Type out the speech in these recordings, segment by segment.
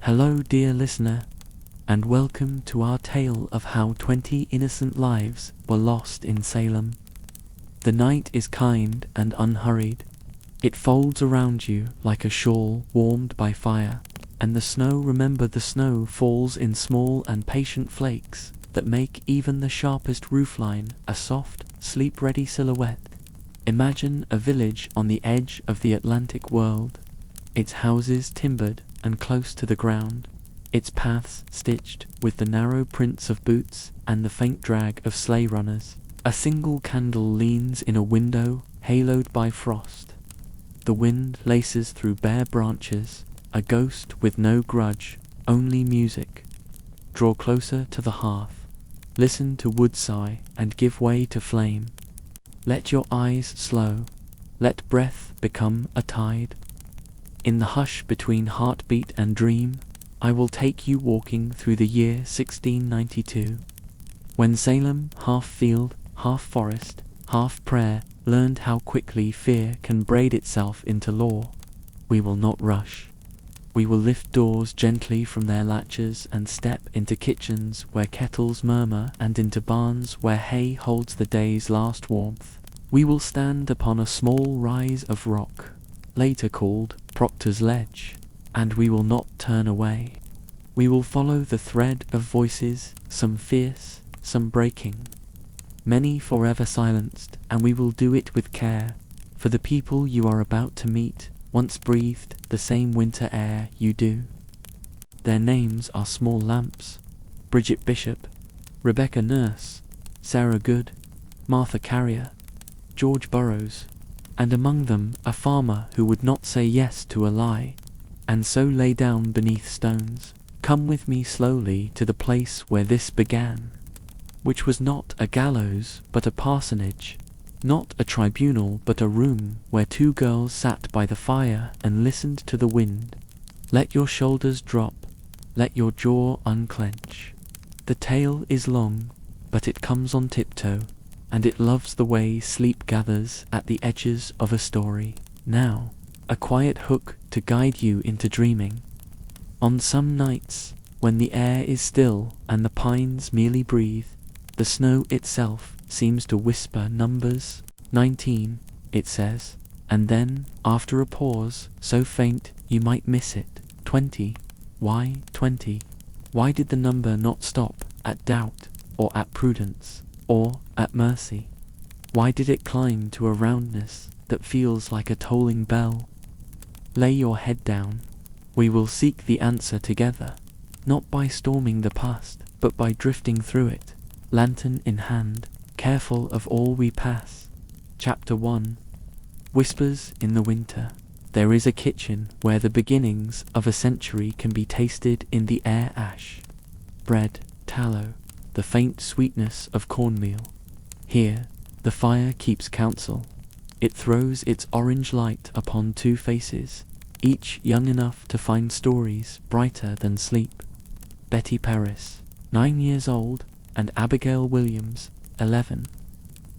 Hello, dear listener, and welcome to our tale of how 20 innocent lives were lost in Salem. The night is kind and unhurried. It folds around you like a shawl warmed by fire, and the snow, remember the snow, falls in small and patient flakes that make even the sharpest roofline a soft, sleep-ready silhouette. Imagine a village on the edge of the Atlantic world, its houses timbered and close to the ground, its paths stitched with the narrow prints of boots and the faint drag of sleigh runners. A single candle leans in a window haloed by frost. The wind laces through bare branches, a ghost with no grudge, only music. Draw closer to the hearth. Listen to wood sigh and give way to flame. Let your eyes slow. Let breath become a tide. In the hush between heartbeat and dream, I will take you walking through the year 1692. When Salem, half field, half forest, half prayer, learned how quickly fear can braid itself into law, we will not rush. We will lift doors gently from their latches and step into kitchens where kettles murmur and into barns where hay holds the day's last warmth. We will stand upon a small rise of rock, later called Proctor's Ledge, and we will not turn away. We will follow the thread of voices, some fierce, some breaking, many forever silenced, and we will do it with care, for the people you are about to meet once breathed the same winter air you do. Their names are Small Lamps, Bridget Bishop, Rebecca Nurse, Sarah Good, Martha Carrier, George Burroughs, and among them a farmer who would not say yes to a lie, and so lay down beneath stones. Come with me slowly to the place where this began, which was not a gallows but a parsonage, not a tribunal but a room where two girls sat by the fire and listened to the wind. Let your shoulders drop, let your jaw unclench. The tale is long, but it comes on tiptoe, and it loves the way sleep gathers at the edges of a story. Now, a quiet hook to guide you into dreaming. On some nights, when the air is still and the pines merely breathe, the snow itself seems to whisper numbers. 19, it says, and then, after a pause, so faint you might miss it, 20. Why 20? Why did the number not stop at doubt, or at prudence, or at mercy? Why did it climb to a roundness that feels like a tolling bell? Lay your head down. We will seek the answer together, not by storming the past, but by drifting through it, lantern in hand, careful of all we pass. Chapter 1. Whispers in the Winter. There is a kitchen where the beginnings of a century can be tasted in the air ash. Bread, tallow, the faint sweetness of cornmeal. Here, the fire keeps counsel. It throws its orange light upon two faces, each young enough to find stories brighter than sleep. Betty Paris, 9 years old, and Abigail Williams, 11.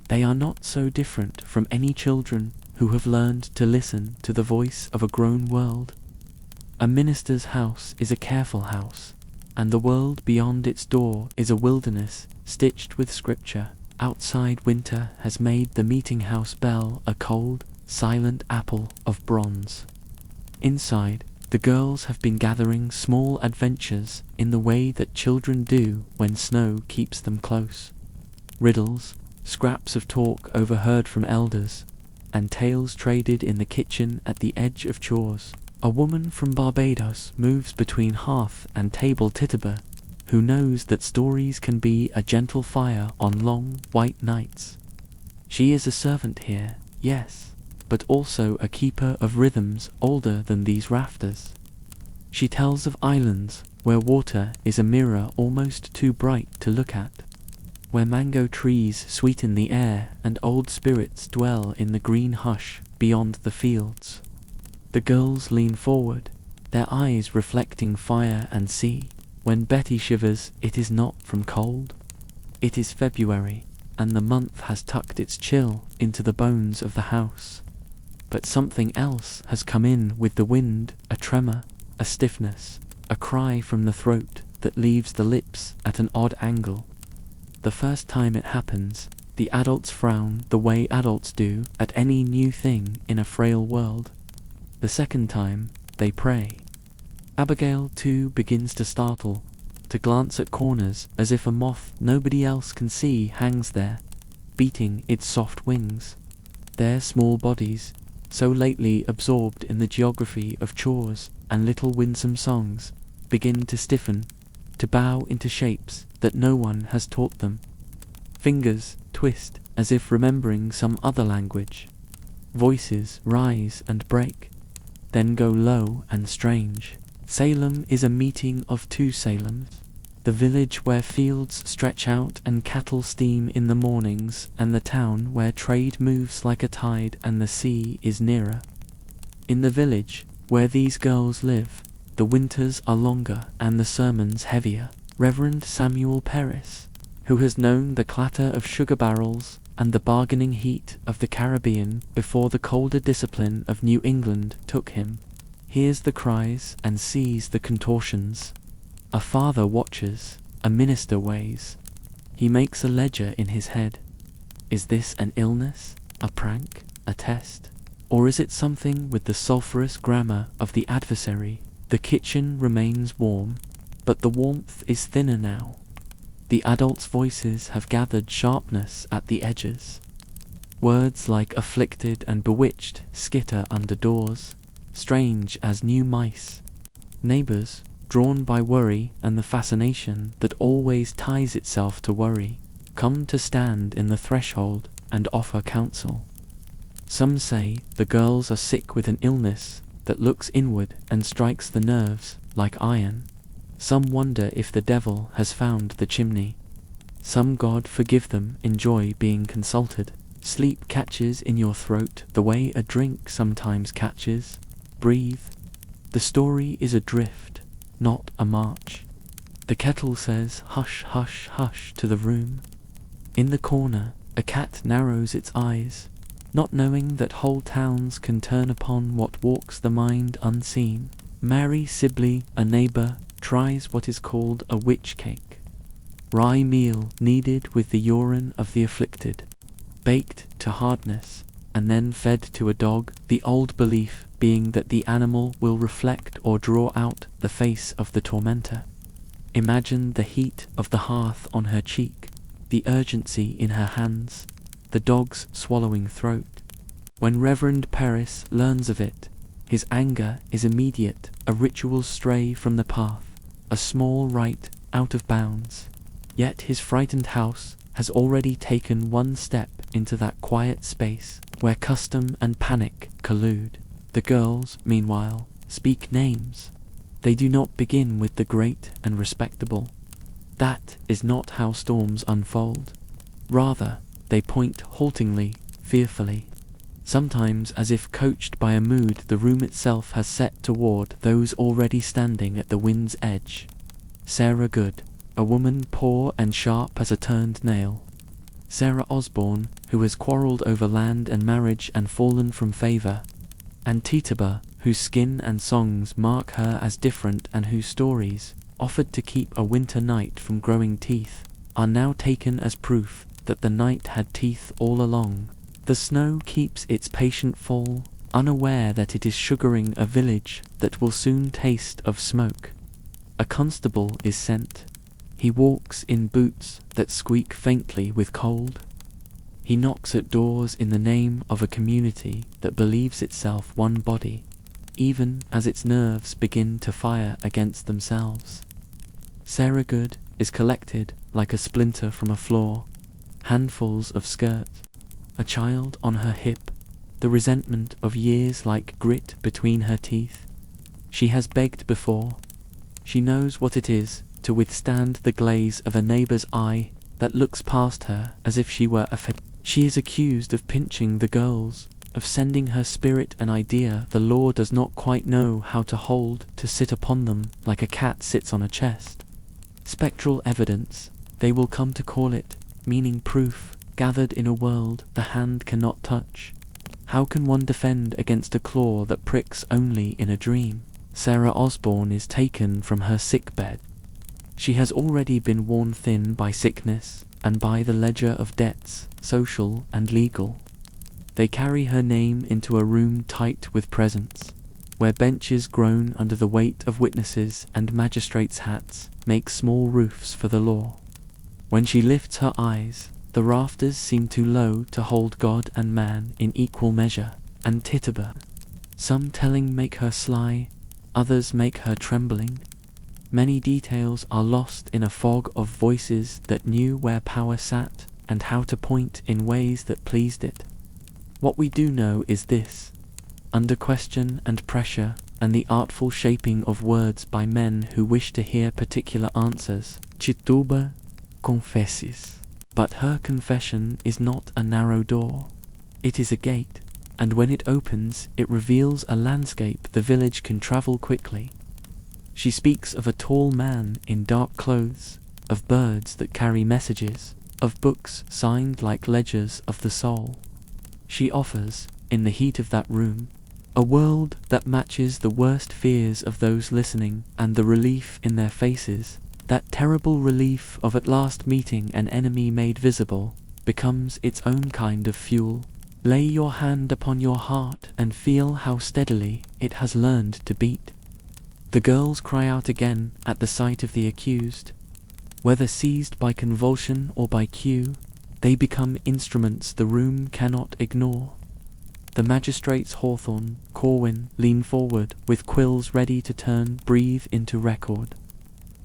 They are not so different from any children who have learned to listen to the voice of a grown world. A minister's house is a careful house, and the world beyond its door is a wilderness stitched with scripture. Outside, winter has made the meeting house bell a cold, silent apple of bronze. Inside, the girls have been gathering small adventures in the way that children do when snow keeps them close. Riddles, scraps of talk overheard from elders, and tales traded in the kitchen at the edge of chores. A woman from Barbados moves between hearth and table Tituba, who knows that stories can be a gentle fire on long, white nights. She is a servant here, yes, but also a keeper of rhythms older than these rafters. She tells of islands where water is a mirror almost too bright to look at, where mango trees sweeten the air and old spirits dwell in the green hush beyond the fields. The girls lean forward, their eyes reflecting fire and sea. When Betty shivers, it is not from cold. It is February, and the month has tucked its chill into the bones of the house. But something else has come in with the wind, a tremor, a stiffness. a cry from the throat that leaves the lips at an odd angle. The first time it happens, the adults frown the way adults do at any new thing in a frail world. The second time, they pray. Abigail too begins to startle, to glance at corners as if a moth nobody else can see hangs there, beating its soft wings. Their small bodies, so lately absorbed in the geography of chores and little winsome songs, begin to stiffen, to bow into shapes that no one has taught them. Fingers twist as if remembering some other language. Voices rise and break, then go low and strange. Salem is a meeting of two Salems. The village where fields stretch out and cattle steam in the mornings, and the town where trade moves like a tide and the sea is nearer. In the village where these girls live, the winters are longer and the sermons heavier. Reverend Samuel Paris, who has known the clatter of sugar barrels and the bargaining heat of the Caribbean before the colder discipline of New England took him, hears the cries and sees the contortions. A father watches, a minister weighs. He makes a ledger in his head. Is this an illness, a prank, a test? Or is it something with the sulphurous grammar of the adversary? The kitchen remains warm, but the warmth is thinner now. The adults' voices have gathered sharpness at the edges. Words like afflicted and bewitched skitter under doors, strange as new mice. Neighbors, drawn by worry and the fascination that always ties itself to worry, come to stand in the threshold and offer counsel. Some say the girls are sick with an illness that looks inward and strikes the nerves like iron. Some wonder if the devil has found the chimney. Some, God forgive them, enjoy being consulted. Sleep catches in your throat the way a drink sometimes catches. Breathe. The story is a drift, not a march. The kettle says hush, hush, hush to the room. In the corner, a cat narrows its eyes, not knowing that whole towns can turn upon what walks the mind unseen. Mary Sibley, a neighbor, tries what is called a witch cake. Rye meal kneaded with the urine of the afflicted, baked to hardness, and then fed to a dog, the old belief being that the animal will reflect or draw out the face of the tormentor. Imagine the heat of the hearth on her cheek, the urgency in her hands, the dog's swallowing throat. When Reverend Paris learns of it, his anger is immediate, a ritual stray from the path, a small rite out of bounds. Yet his frightened house has already taken one step into that quiet space where custom and panic collude. The girls, meanwhile, speak names. They do not begin with the great and respectable. That is not how storms unfold. Rather, they point haltingly, fearfully. Sometimes as if coached by a mood the room itself has set toward those already standing at the wind's edge. Sarah Good, a woman poor and sharp as a turned nail. Sarah Osborne, who has quarrelled over land and marriage and fallen from favour. And Tituba, whose skin and songs mark her as different and whose stories, offered to keep a winter night from growing teeth, are now taken as proof that the night had teeth all along. The snow keeps its patient fall, unaware that it is sugaring a village that will soon taste of smoke. A constable is sent. He walks in boots that squeak faintly with cold. He knocks at doors in the name of a community that believes itself one body, even as its nerves begin to fire against themselves. Sarah Good is collected like a splinter from a floor, handfuls of skirt, a child on her hip, the resentment of years like grit between her teeth. She has begged before. She knows what it is to withstand the glaze of a neighbour's eye that looks past her as if she were a She is accused of pinching the girls, of sending her spirit an idea the law does not quite know how to hold to sit upon them like a cat sits on a chest. Spectral evidence, they will come to call it, meaning proof, gathered in a world the hand cannot touch. How can one defend against a claw that pricks only in a dream? Sarah Osborne is taken from her sick bed. She has already been worn thin by sickness and by the ledger of debts, social and legal. They carry her name into a room tight with presents, where benches groan under the weight of witnesses and magistrates' hats make small roofs for the law. When she lifts her eyes, the rafters seem too low to hold God and man in equal measure, and tituber. Some telling make her sly, others make her trembling. Many details are lost in a fog of voices that knew where power sat and how to point in ways that pleased it. What we do know is this: under question and pressure and the artful shaping of words by men who wish to hear particular answers, tituba confessis. But her confession is not a narrow door. It is a gate, and when it opens, it reveals a landscape the village can travel quickly. She speaks of a tall man in dark clothes, of birds that carry messages, of books signed like ledgers of the soul. She offers, in the heat of that room, a world that matches the worst fears of those listening and the relief in their faces. That terrible relief of at last meeting an enemy made visible becomes its own kind of fuel. Lay your hand upon your heart and feel how steadily it has learned to beat. The girls cry out again at the sight of the accused. Whether seized by convulsion or by cue, they become instruments the room cannot ignore. The magistrates Hawthorne, Corwin lean forward with quills ready to turn breathe into record.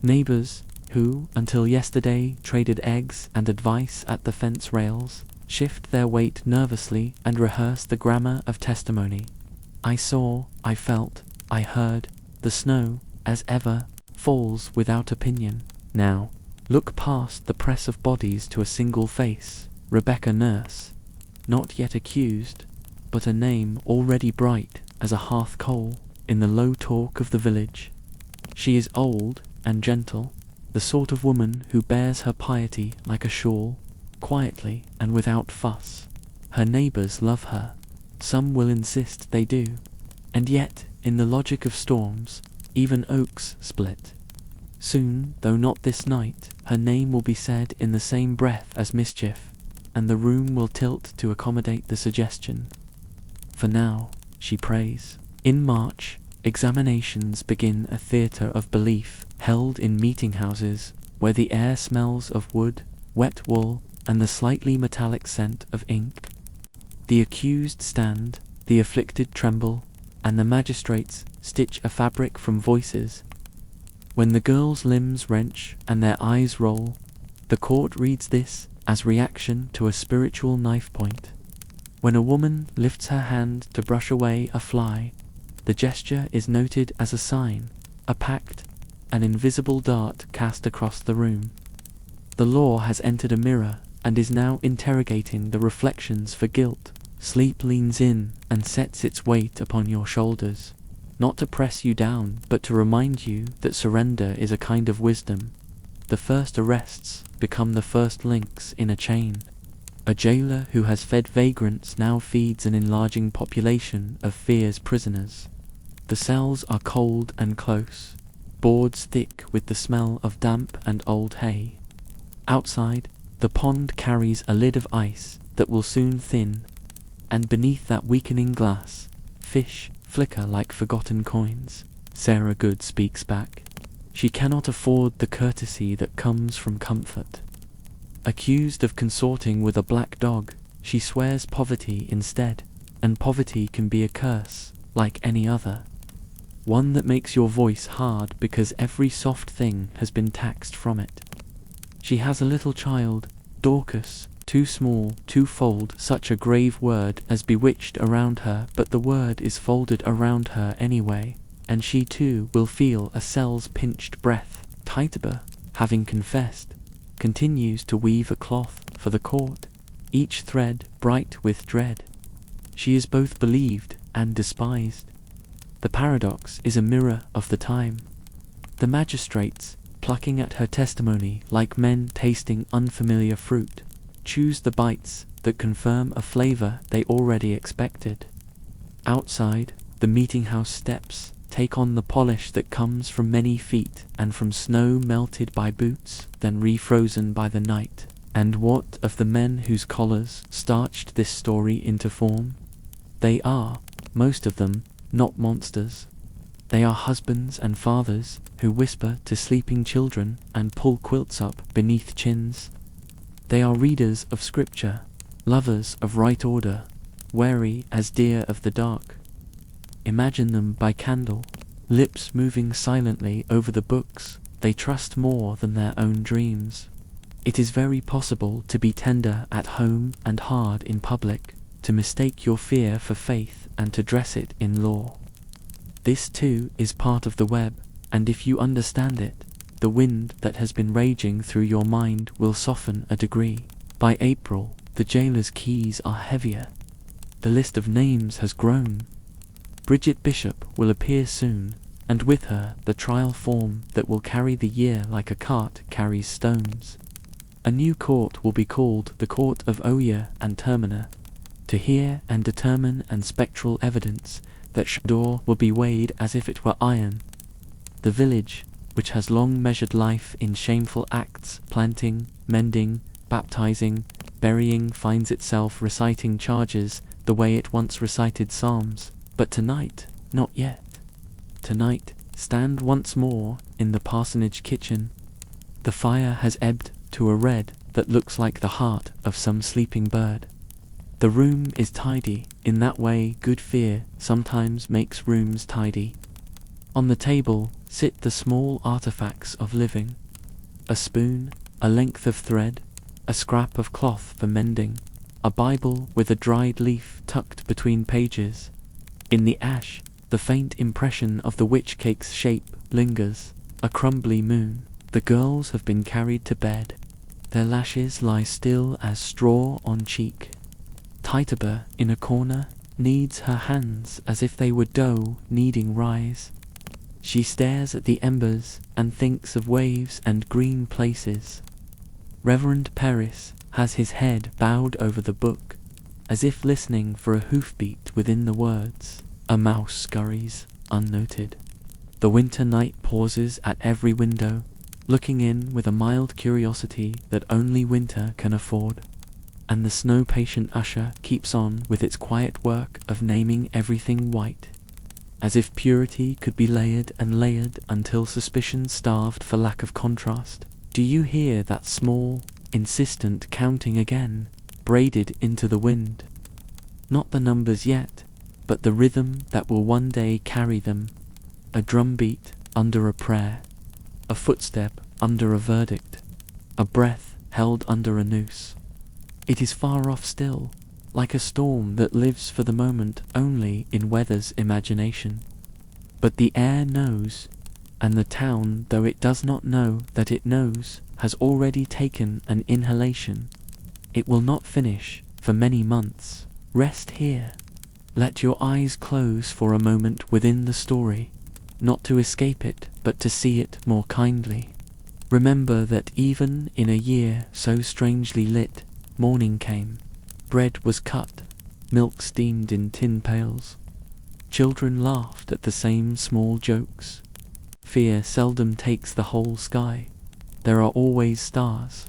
Neighbors, who, until yesterday, traded eggs and advice at the fence rails, shift their weight nervously and rehearse the grammar of testimony. I saw, I felt, I heard. The snow, as ever, falls without opinion. Now, look past the press of bodies to a single face, Rebecca Nurse, not yet accused, but a name already bright as a hearth coal in the low talk of the village. She is old and gentle, the sort of woman who bears her piety like a shawl, quietly and without fuss. Her neighbors love her. Some will insist they do. And yet, in the logic of storms, even oaks split. Soon, though not this night, her name will be said in the same breath as mischief, and the room will tilt to accommodate the suggestion. For now, she prays. In March, examinations begin a theatre of belief held in meeting houses where the air smells of wood, wet wool, and the slightly metallic scent of ink. The accused stand, the afflicted tremble, and the magistrates stitch a fabric from voices. When the girls' limbs wrench and their eyes roll, the court reads this as reaction to a spiritual knife point. When a woman lifts her hand to brush away a fly, the gesture is noted as a sign, a pact, an invisible dart cast across the room. The law has entered a mirror and is now interrogating the reflections for guilt. Sleep leans in and sets its weight upon your shoulders, not to press you down, but to remind you that surrender is a kind of wisdom. The first arrests become the first links in a chain. A jailer who has fed vagrants now feeds an enlarging population of fear's prisoners. The cells are cold and close, boards thick with the smell of damp and old hay. Outside, the pond carries a lid of ice that will soon thin, and beneath that weakening glass, fish flicker like forgotten coins. Sarah Good speaks back. She cannot afford the courtesy that comes from comfort. Accused of consorting with a black dog, she swears poverty instead, and poverty can be a curse, like any other. One that makes your voice hard because every soft thing has been taxed from it. She has a little child, Dorcas, too small to fold such a grave word as bewitched around her, but the word is folded around her anyway, and she too will feel a cell's pinched breath. Tituba, having confessed, continues to weave a cloth for the court, each thread bright with dread. She is both believed and despised. The paradox is a mirror of the time. The magistrates, plucking at her testimony like men tasting unfamiliar fruit, choose the bites that confirm a flavor they already expected. Outside, the meeting house steps take on the polish that comes from many feet and from snow melted by boots, then refrozen by the night. And what of the men whose collars starched this story into form? They are, most of them, not monsters. They are husbands and fathers who whisper to sleeping children and pull quilts up beneath chins. They are readers of scripture, lovers of right order, wary as deer of the dark. Imagine them by candle, lips moving silently over the books they trust more than their own dreams. It is very possible to be tender at home and hard in public, to mistake your fear for faith and to dress it in law. This too is part of the web, and if you understand it, the wind that has been raging through your mind will soften a degree. By April, the jailer's keys are heavier. The list of names has grown. Bridget Bishop will appear soon, and with her the trial form that will carry the year like a cart carries stones. A new court will be called the Court of Oyer and Terminer, to hear and determine and spectral evidence that Shador will be weighed as if it were iron. The village, which has long measured life in shameful acts, planting, mending, baptizing, burying, finds itself reciting charges the way it once recited psalms. But tonight, not yet. Tonight, stand once more in the parsonage kitchen. The fire has ebbed to a red that looks like the heart of some sleeping bird. The room is tidy, in that way good fear sometimes makes rooms tidy. On the table sit the small artifacts of living. A spoon, a length of thread, a scrap of cloth for mending, a Bible with a dried leaf tucked between pages. In the ash, the faint impression of the witch cake's shape lingers, a crumbly moon. The girls have been carried to bed. Their lashes lie still as straw on cheek. Tituba, in a corner, kneads her hands as if they were dough kneading rise. She stares at the embers and thinks of waves and green places. Reverend Paris has his head bowed over the book, as if listening for a hoofbeat within the words. A mouse scurries, unnoted. The winter night pauses at every window, looking in with a mild curiosity that only winter can afford. And the snow-patient usher keeps on with its quiet work of naming everything white, as if purity could be layered and layered until suspicion starved for lack of contrast. Do you hear that small, insistent counting again, braided into the wind? Not the numbers yet, but the rhythm that will one day carry them. A drumbeat under a prayer, a footstep under a verdict, a breath held under a noose. It is far off still, like a storm that lives for the moment only in weather's imagination. But the air knows, and the town, though it does not know that it knows, has already taken an inhalation. It will not finish for many months. Rest here. Let your eyes close for a moment within the story, not to escape it, but to see it more kindly. Remember that even in a year so strangely lit, morning came. Bread was cut, milk steamed in tin pails. Children laughed at the same small jokes. Fear seldom takes the whole sky. There are always stars.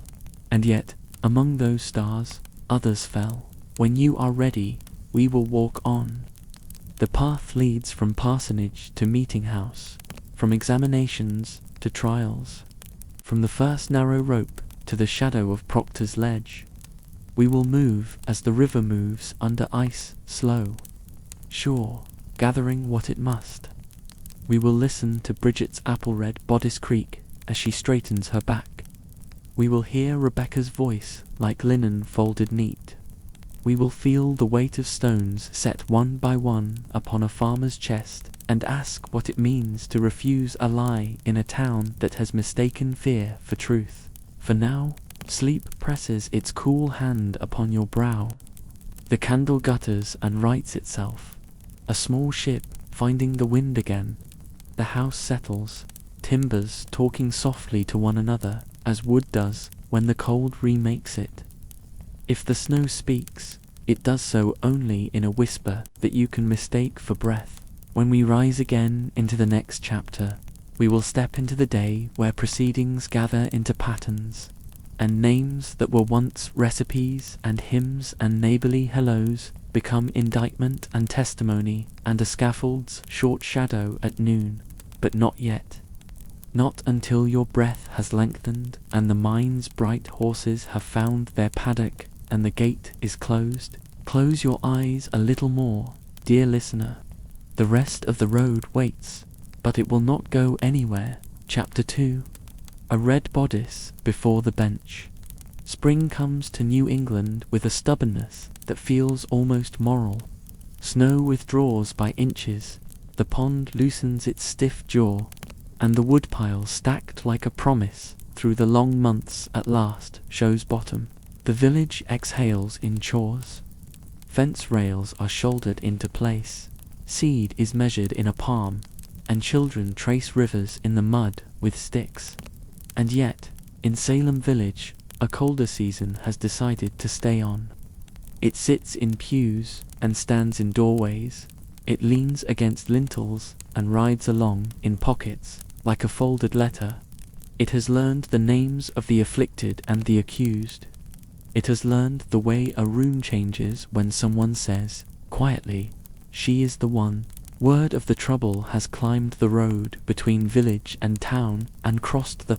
And yet, among those stars, others fell. When you are ready, we will walk on. The path leads from parsonage to meeting house, from examinations to trials, from the first narrow rope to the shadow of Proctor's ledge. We will move as the river moves under ice, slow, sure, gathering what it must. We will listen to Bridget's apple-red bodice creak as she straightens her back. We will hear Rebecca's voice like linen folded neat. We will feel the weight of stones set one by one upon a farmer's chest and ask what it means to refuse a lie in a town that has mistaken fear for truth. For now, sleep presses its cool hand upon your brow. The candle gutters and rights itself. A small ship finding the wind again. The house settles, timbers talking softly to one another as wood does when the cold remakes it. If the snow speaks, it does so only in a whisper that you can mistake for breath. When we rise again into the next chapter, we will step into the day where proceedings gather into patterns, and names that were once recipes and hymns and neighborly hellos become indictment and testimony and a scaffold's short shadow at noon. But not yet. Not until your breath has lengthened and the mind's bright horses have found their paddock and the gate is closed. Close your eyes a little more, dear listener. The rest of the road waits, but it will not go anywhere. Chapter 2. A red bodice before the bench. Spring comes to New England with a stubbornness that feels almost moral. Snow withdraws by inches, the pond loosens its stiff jaw, and the woodpile stacked like a promise through the long months at last shows bottom. The village exhales in chores. Fence rails are shouldered into place. Seed is measured in a palm, and children trace rivers in the mud with sticks. And yet, in Salem village, a colder season has decided to stay on. It sits in pews and stands in doorways. It leans against lintels and rides along in pockets like a folded letter. It has learned the names of the afflicted and the accused. It has learned the way a room changes when someone says, quietly, "She is the one." Word of the trouble has climbed the road between village and town and crossed the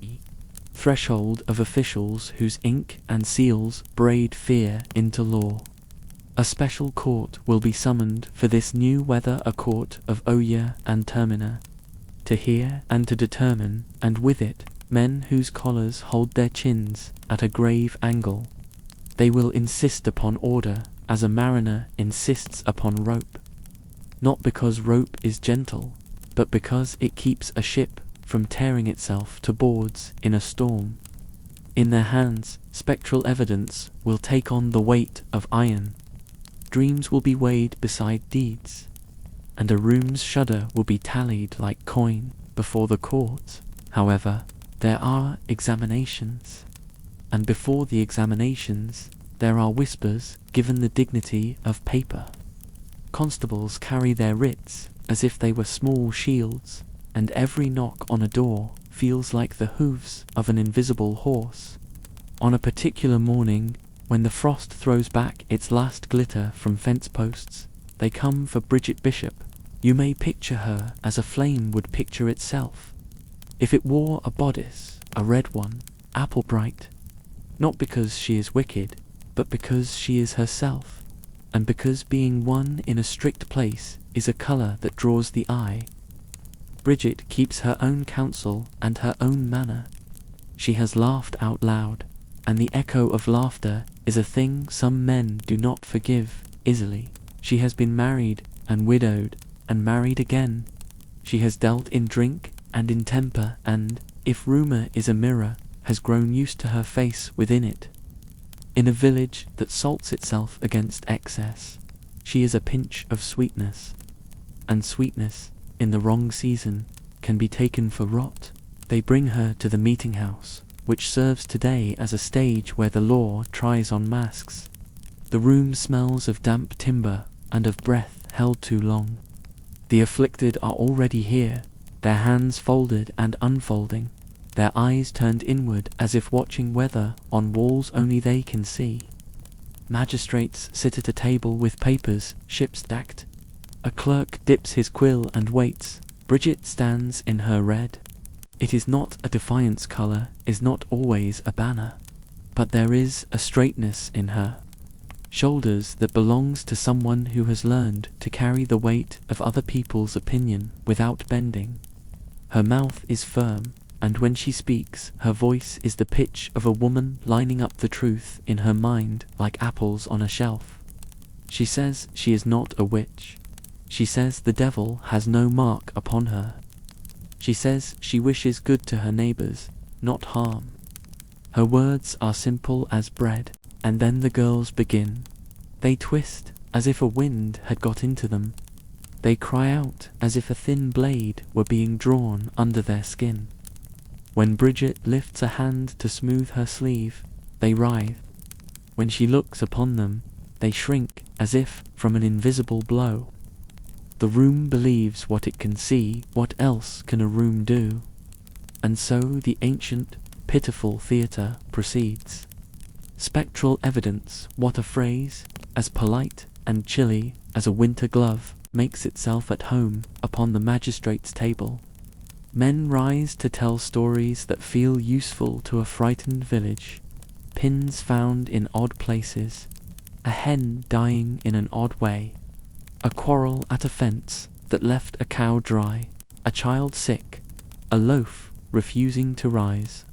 threshold of officials whose ink and seals braid fear into law. A special court will be summoned for this new weather, a court of Oyer and Terminer, to hear and to determine, and with it, men whose collars hold their chins at a grave angle. They will insist upon order as a mariner insists upon rope. Not because rope is gentle, but because it keeps a ship from tearing itself to boards in a storm. In their hands, spectral evidence will take on the weight of iron. Dreams will be weighed beside deeds, and a room's shudder will be tallied like coin before the court. However, there are examinations, and before the examinations, there are whispers given the dignity of paper. Constables carry their writs as if they were small shields, and every knock on a door feels like the hooves of an invisible horse. On a particular morning, when the frost throws back its last glitter from fence posts, they come for Bridget Bishop. You may picture her as a flame would picture itself, if it wore a bodice, a red one, apple bright, not because she is wicked, but because she is herself, and because being one in a strict place is a colour that draws the eye. Bridget keeps her own counsel and her own manner. She has laughed out loud, and the echo of laughter is a thing some men do not forgive easily. She has been married and widowed and married again. She has dealt in drink and in temper and, if rumour is a mirror, has grown used to her face within it. In a village that salts itself against excess, she is a pinch of sweetness, and sweetness, in the wrong season, can be taken for rot. They bring her to the meeting house, which serves today as a stage where the law tries on masks. The room smells of damp timber and of breath held too long. The afflicted are already here, their hands folded and unfolding, their eyes turned inward as if watching weather on walls only they can see. Magistrates sit at a table with papers, ship stacked. A clerk dips his quill and waits. Bridget stands in her red. It is not a defiance colour, is not always a banner, but there is a straightness in her. Shoulders that belongs to someone who has learned to carry the weight of other people's opinion without bending. Her mouth is firm, and when she speaks, her voice is the pitch of a woman lining up the truth in her mind like apples on a shelf. She says she is not a witch. She says the devil has no mark upon her. She says she wishes good to her neighbours, not harm. Her words are simple as bread, and then the girls begin. They twist as if a wind had got into them. They cry out as if a thin blade were being drawn under their skin. When Bridget lifts a hand to smooth her sleeve, they writhe. When she looks upon them, they shrink as if from an invisible blow. The room believes what it can see, what else can a room do? And so the ancient, pitiful theatre proceeds. Spectral evidence, what a phrase, as polite and chilly as a winter glove, makes itself at home upon the magistrate's table. Men rise to tell stories that feel useful to a frightened village. Pins found in odd places, a hen dying in an odd way, a quarrel at a fence that left a cow dry, a child sick, a loaf refusing to rise.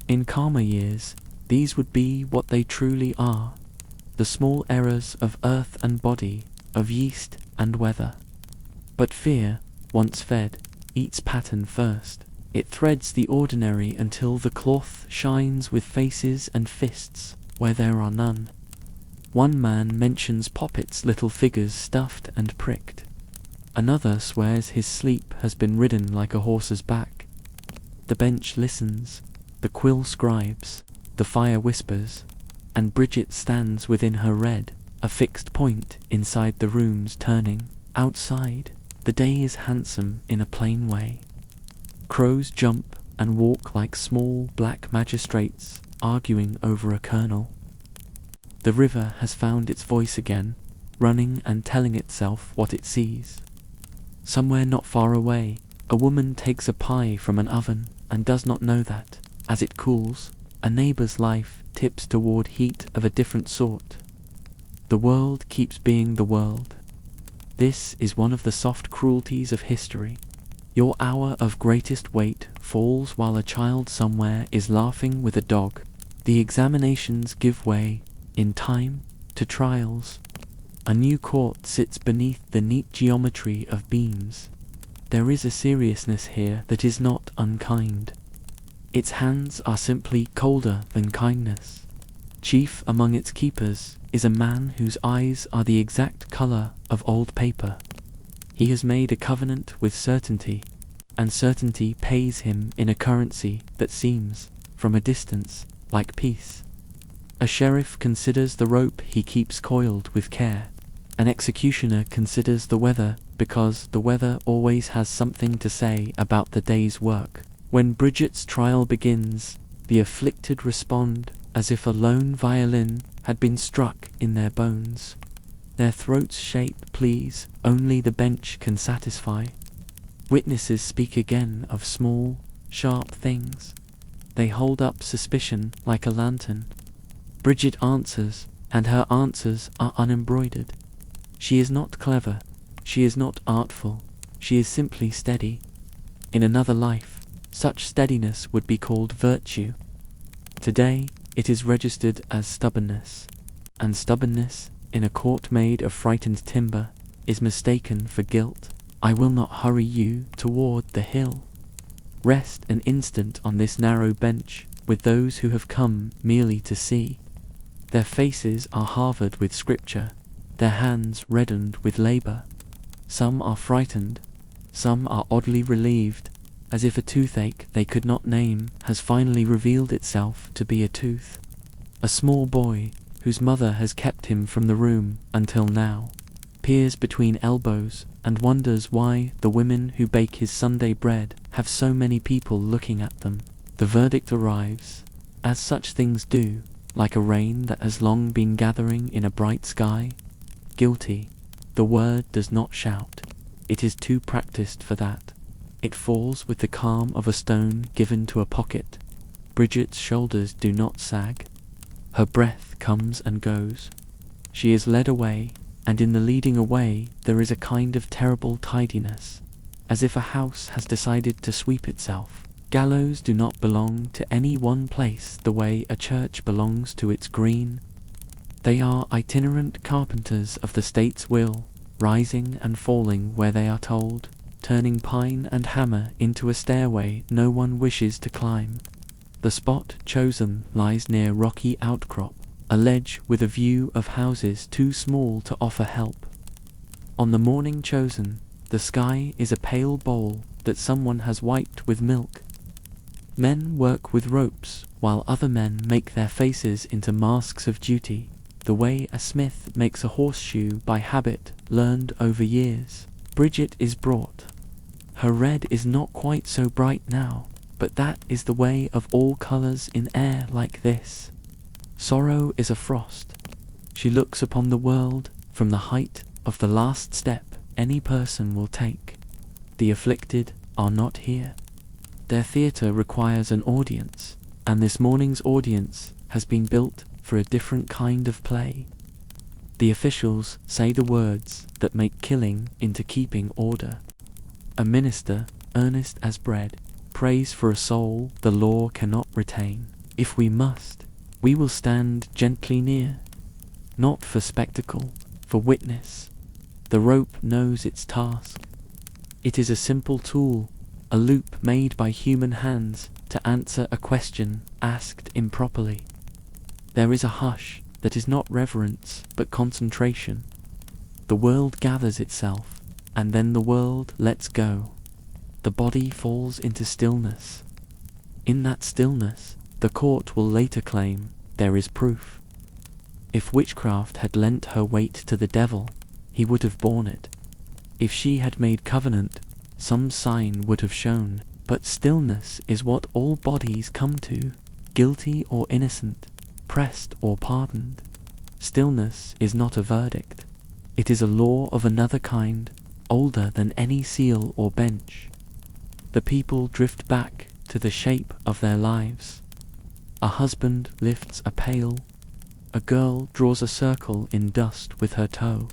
In calmer years, these would be what they truly are, the small errors of earth and body, of yeast and weather. But fear, once fed, eats pattern first. It threads the ordinary until the cloth shines with faces and fists where there are none. One man mentions Poppet's little figures stuffed and pricked. Another swears his sleep has been ridden like a horse's back. The bench listens, the quill scribes, the fire whispers, and Bridget stands within her red, a fixed point inside the room's turning. Outside, the day is handsome in a plain way. Crows jump and walk like small black magistrates arguing over a kernel. The river has found its voice again, running and telling itself what it sees. Somewhere not far away, a woman takes a pie from an oven and does not know that, as it cools, a neighbor's life tips toward heat of a different sort. The world keeps being the world. This is one of the soft cruelties of history. Your hour of greatest weight falls while a child somewhere is laughing with a dog. The examinations give way, in time, to trials. A new court sits beneath the neat geometry of beams. There is a seriousness here that is not unkind. Its hands are simply colder than kindness. Chief among its keepers is a man whose eyes are the exact color of old paper. He has made a covenant with certainty, and certainty pays him in a currency that seems, from a distance, like peace. A sheriff considers the rope he keeps coiled with care. An executioner considers the weather because the weather always has something to say about the day's work. When Bridget's trial begins, the afflicted respond as if a lone violin had been struck in their bones. Their throats shape pleas only the bench can satisfy. Witnesses speak again of small, sharp things. They hold up suspicion like a lantern. Bridget answers, and her answers are unembroidered. She is not clever, she is not artful, she is simply steady. In another life, such steadiness would be called virtue. Today, it is registered as stubbornness, and stubbornness, in a court made of frightened timber, is mistaken for guilt. I will not hurry you toward the hill. Rest an instant on this narrow bench with those who have come merely to see. Their faces are harvoured with scripture, their hands reddened with labour. Some are frightened, some are oddly relieved, as if a toothache they could not name has finally revealed itself to be a tooth. A small boy, whose mother has kept him from the room until now, peers between elbows and wonders why the women who bake his Sunday bread have so many people looking at them. The verdict arrives, as such things do, like a rain that has long been gathering in a bright sky. Guilty. The word does not shout. It is too practiced for that. It falls with the calm of a stone given to a pocket. Bridget's shoulders do not sag. Her breath comes and goes. She is led away, and in the leading away there is a kind of terrible tidiness, as if a house has decided to sweep itself. Gallows do not belong to any one place the way a church belongs to its green. They are itinerant carpenters of the state's will, rising and falling where they are told, turning pine and hammer into a stairway no one wishes to climb. The spot chosen lies near rocky outcrop, a ledge with a view of houses too small to offer help. On the morning chosen, the sky is a pale bowl that someone has wiped with milk. Men work with ropes, while other men make their faces into masks of duty, the way a smith makes a horseshoe by habit learned over years. Bridget is brought. Her red is not quite so bright now, but that is the way of all colours in air like this. Sorrow is a frost. She looks upon the world from the height of the last step any person will take. The afflicted are not here. Their theatre requires an audience, and this morning's audience has been built for a different kind of play. The officials say the words that make killing into keeping order. A minister, earnest as bread, prays for a soul the law cannot retain. If we must, we will stand gently near, not for spectacle, for witness. The rope knows its task. It is a simple tool, a loop made by human hands to answer a question asked improperly. There is a hush that is not reverence but concentration. The world gathers itself, and then the world lets go. The body falls into stillness. In that stillness, the court will later claim there is proof. If witchcraft had lent her weight to the devil, he would have borne it. If she had made covenant, some sign would have shown. But stillness is what all bodies come to, guilty or innocent, pressed or pardoned. Stillness is not a verdict. It is a law of another kind, older than any seal or bench. The people drift back to the shape of their lives. A husband lifts a pail. A girl draws a circle in dust with her toe.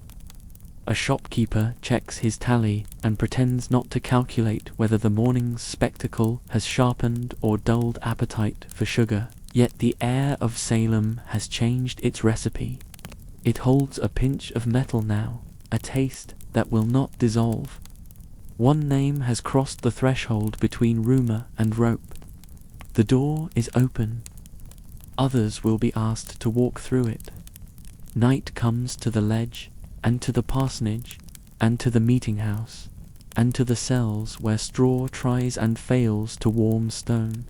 A shopkeeper checks his tally and pretends not to calculate whether the morning's spectacle has sharpened or dulled appetite for sugar. Yet the air of Salem has changed its recipe. It holds a pinch of metal now, a taste that will not dissolve. One name has crossed the threshold between rumour and rope. The door is open. Others will be asked to walk through it. Night comes to the ledge, and to the parsonage, and to the meeting house, and to the cells where straw tries and fails to warm stone.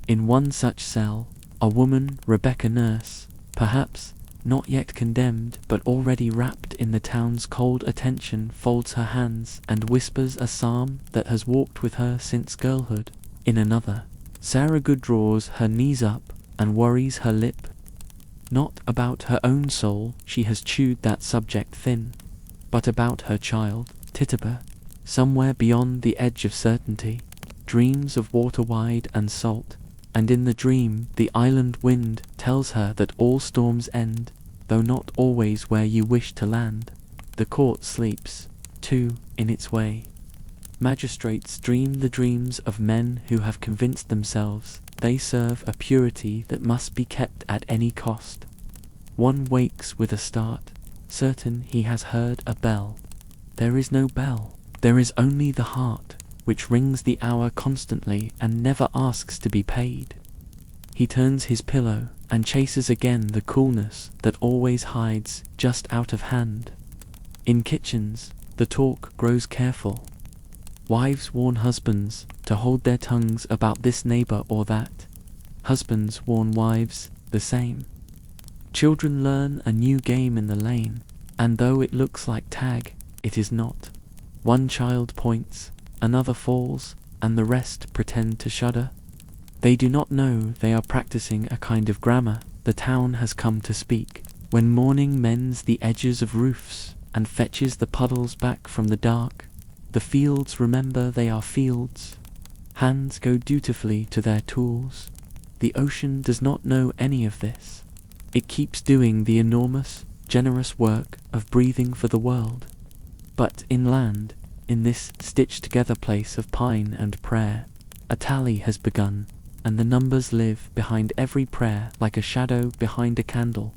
In one such cell, a woman, Rebecca Nurse, perhaps not yet condemned but already wrapped in the town's cold attention, folds her hands and whispers a psalm that has walked with her since girlhood. In another, Sarah Good draws her knees up and worries her lip. Not about her own soul, she has chewed that subject thin, but about her child, Tituba, somewhere beyond the edge of certainty, dreams of water wide and salt, and in the dream the island wind tells her that all storms end, though not always where you wish to land. The court sleeps, too, in its way. Magistrates dream the dreams of men who have convinced themselves they serve a purity that must be kept at any cost. One wakes with a start, certain he has heard a bell. There is no bell. There is only the heart, which rings the hour constantly and never asks to be paid. He turns his pillow and chases again the coolness that always hides just out of hand. In kitchens, the talk grows careful. Wives warn husbands to hold their tongues about this neighbour or that. Husbands warn wives the same. Children learn a new game in the lane, and though it looks like tag, it is not. One child points, another falls, and the rest pretend to shudder. They do not know they are practicing a kind of grammar the town has come to speak. When morning mends the edges of roofs and fetches the puddles back from the dark, the fields remember they are fields. Hands go dutifully to their tools. The ocean does not know any of this. It keeps doing the enormous, generous work of breathing for the world. But inland, in this stitched-together place of pine and prayer, a tally has begun, and the numbers live behind every prayer like a shadow behind a candle.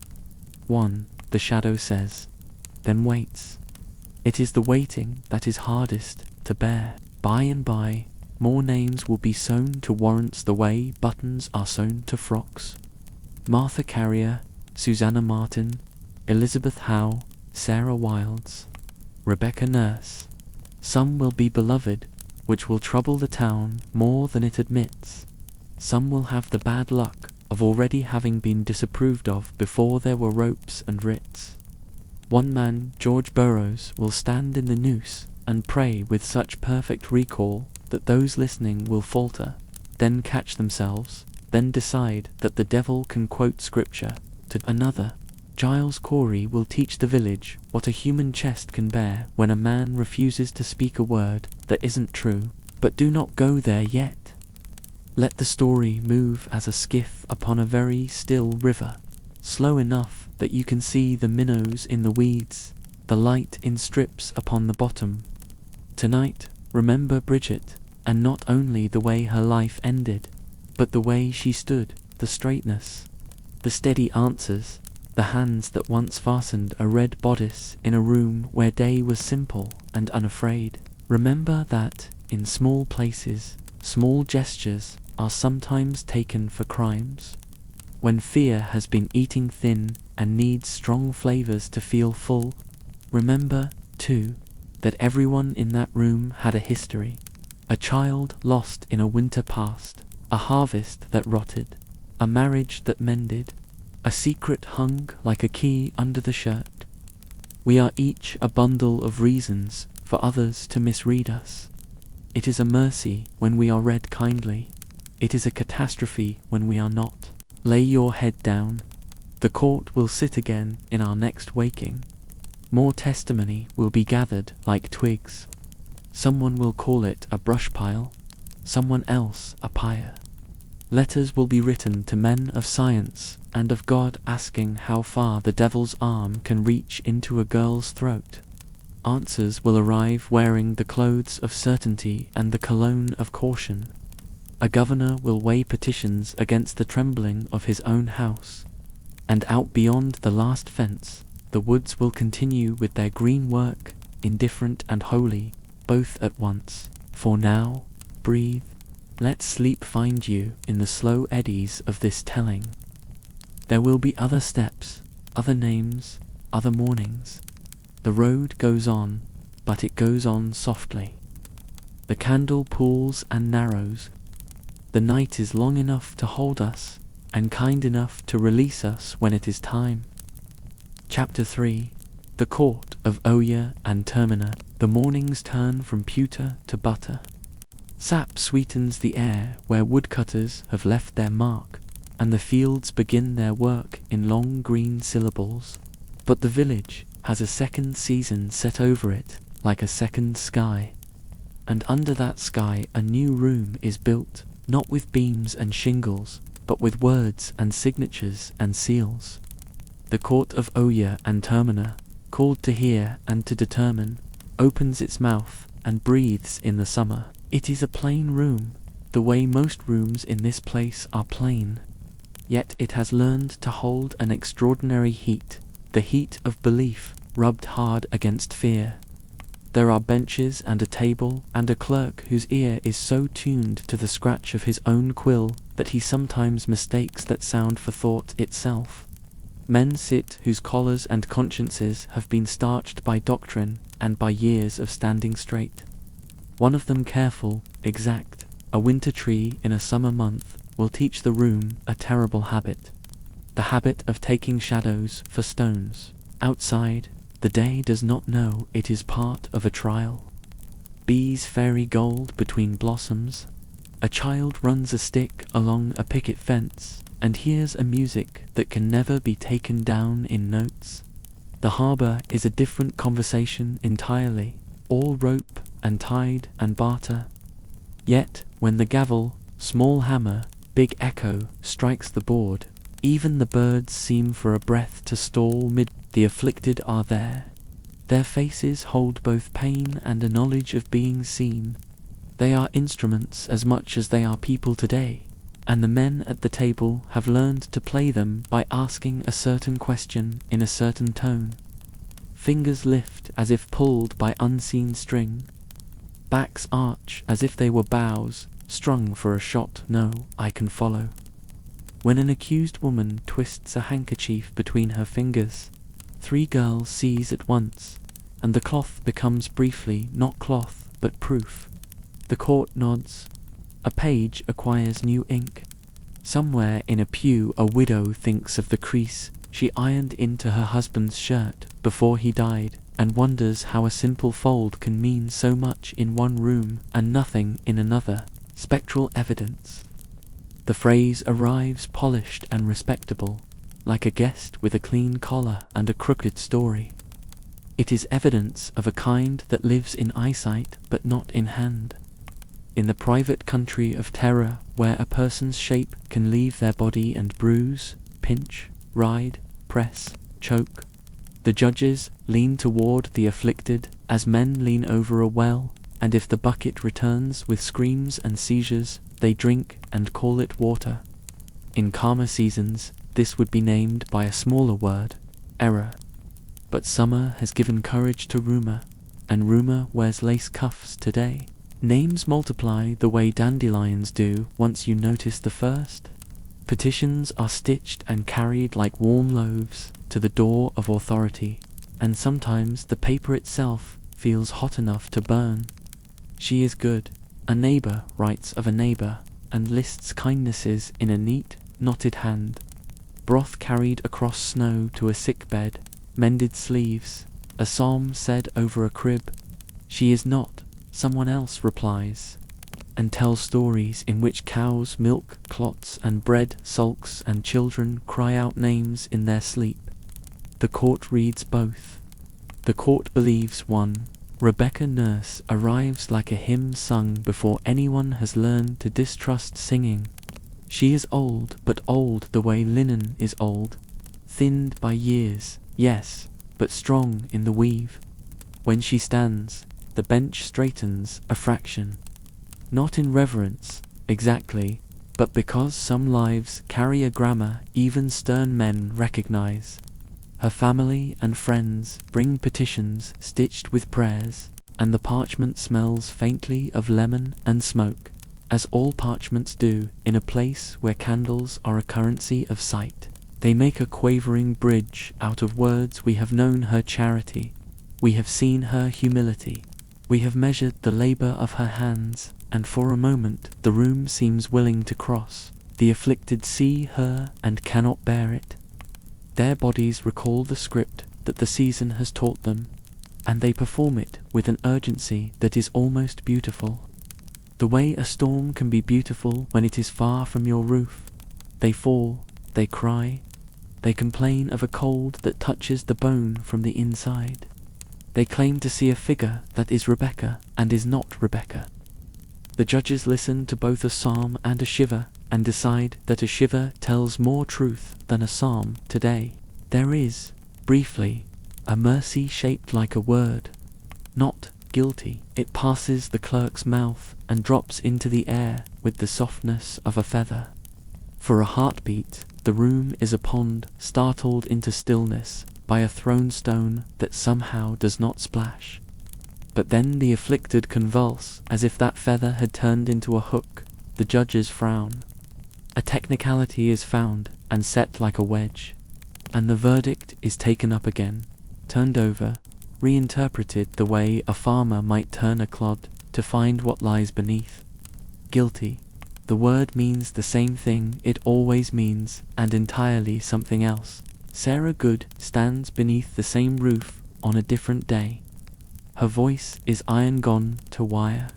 One, the shadow says, then waits. It is the waiting that is hardest to bear. By and by, more names will be sewn to warrants the way buttons are sewn to frocks. Martha Carrier, Susanna Martin, Elizabeth Howe, Sarah Wilds, Rebecca Nurse. Some will be beloved, which will trouble the town more than it admits. Some will have the bad luck of already having been disapproved of before there were ropes and writs. One man, George Burroughs, will stand in the noose and pray with such perfect recall that those listening will falter, then catch themselves, then decide that the devil can quote scripture to another. Giles Corey will teach the village what a human chest can bear when a man refuses to speak a word that isn't true. But do not go there yet. Let the story move as a skiff upon a very still river, slow enough that you can see the minnows in the weeds, the light in strips upon the bottom. Tonight, remember Bridget, and not only the way her life ended, but the way she stood, the straightness, the steady answers, the hands that once fastened a red bodice in a room where day was simple and unafraid. Remember that, in small places, small gestures are sometimes taken for crimes. When fear has been eating thin and needs strong flavors to feel full, remember, too, that everyone in that room had a history. A child lost in a winter past, a harvest that rotted, a marriage that mended, a secret hung like a key under the shirt. We are each a bundle of reasons for others to misread us. It is a mercy when we are read kindly. It is a catastrophe when we are not. Lay your head down. The court will sit again in our next waking. More testimony will be gathered like twigs. Someone will call it a brush pile, someone else a pyre. Letters will be written to men of science and of God asking how far the devil's arm can reach into a girl's throat. Answers will arrive wearing the clothes of certainty and the cologne of caution. A governor will weigh petitions against the trembling of his own house. And out beyond the last fence, the woods will continue with their green work, indifferent and holy, both at once. For now, breathe. Let sleep find you in the slow eddies of this telling. There will be other steps, other names, other mornings. The road goes on, but it goes on softly. The candle pools and narrows. The night is long enough to hold us, and kind enough to release us when it is time. Chapter 3. The Court of Oyer and Terminer. The mornings turn from pewter to butter. Sap sweetens the air where woodcutters have left their mark, and the fields begin their work in long green syllables. But the village has a second season set over it, like a second sky. And under that sky a new room is built, not with beams and shingles, but with words and signatures and seals. The court of Oyer and Terminer, called to hear and to determine, opens its mouth and breathes in the summer. It is a plain room, the way most rooms in this place are plain. Yet it has learned to hold an extraordinary heat, the heat of belief rubbed hard against fear. There are benches and a table and a clerk whose ear is so tuned to the scratch of his own quill that he sometimes mistakes that sound for thought itself. Men sit whose collars and consciences have been starched by doctrine and by years of standing straight. One of them careful, exact, a winter tree in a summer month, will teach the room a terrible habit. The habit of taking shadows for stones. Outside, the day does not know it is part of a trial. Bees fairy gold between blossoms. A child runs a stick along a picket fence and hears a music that can never be taken down in notes. The harbour is a different conversation entirely, all rope and tide and barter. Yet, when the gavel, small hammer, big echo strikes the board, even the birds seem for a breath to stall mid. The afflicted are there. Their faces hold both pain and a knowledge of being seen. They are instruments as much as they are people today, and the men at the table have learned to play them by asking a certain question in a certain tone. Fingers lift as if pulled by unseen string. Backs arch as if they were bows, strung for a shot no, I can follow. When an accused woman twists a handkerchief between her fingers, 3 girls seize at once, and the cloth becomes briefly not cloth but proof. The court nods. A page acquires new ink. Somewhere in a pew a widow thinks of the crease she ironed into her husband's shirt before he died, and wonders how a simple fold can mean so much in one room and nothing in another. Spectral evidence. The phrase arrives polished and respectable, like a guest with a clean collar and a crooked story. It is evidence of a kind that lives in eyesight but not in hand. In the private country of terror, where a person's shape can leave their body and bruise, pinch, ride, press, choke, the judges lean toward the afflicted as men lean over a well, and if the bucket returns with screams and seizures, they drink and call it water. In calmer seasons, this would be named by a smaller word, error. But summer has given courage to rumor, and rumor wears lace cuffs today. Names multiply the way dandelions do once you notice the first. Petitions are stitched and carried like warm loaves to the door of authority, and sometimes the paper itself feels hot enough to burn. She is good. A neighbor writes of a neighbor, and lists kindnesses in a neat, knotted hand. Broth carried across snow to a sick bed, mended sleeves, a psalm said over a crib. She is not, someone else replies, and tells stories in which cows milk clots and bread sulks and children cry out names in their sleep. The court reads both. The court believes one. Rebecca Nurse arrives like a hymn sung before anyone has learned to distrust singing. She is old, but old the way linen is old, thinned by years, yes, but strong in the weave. When she stands, the bench straightens a fraction. Not in reverence, exactly, but because some lives carry a grammar even stern men recognize. Her family and friends bring petitions stitched with prayers, and the parchment smells faintly of lemon and smoke, as all parchments do in a place where candles are a currency of sight. They make a quavering bridge out of words. We have known her charity, we have seen her humility, we have measured the labor of her hands, and for a moment the room seems willing to cross. The afflicted see her and cannot bear it. Their bodies recall the script that the season has taught them, and they perform it with an urgency that is almost beautiful. The way a storm can be beautiful when it is far from your roof. They fall, they cry, they complain of a cold that touches the bone from the inside. They claim to see a figure that is Rebecca and is not Rebecca. The judges listen to both a psalm and a shiver, and decide that a shiver tells more truth than a psalm today. There is, briefly, a mercy shaped like a word, not guilty. It passes the clerk's mouth and drops into the air with the softness of a feather. For a heartbeat, the room is a pond startled into stillness by a thrown stone that somehow does not splash. But then the afflicted convulse as if that feather had turned into a hook. The judges frown. A technicality is found and set like a wedge, and the verdict is taken up again, turned over, reinterpreted the way a farmer might turn a clod to find what lies beneath. Guilty. The word means the same thing it always means, and entirely something else. Sarah Good stands beneath the same roof on a different day. Her voice is iron gone to wire.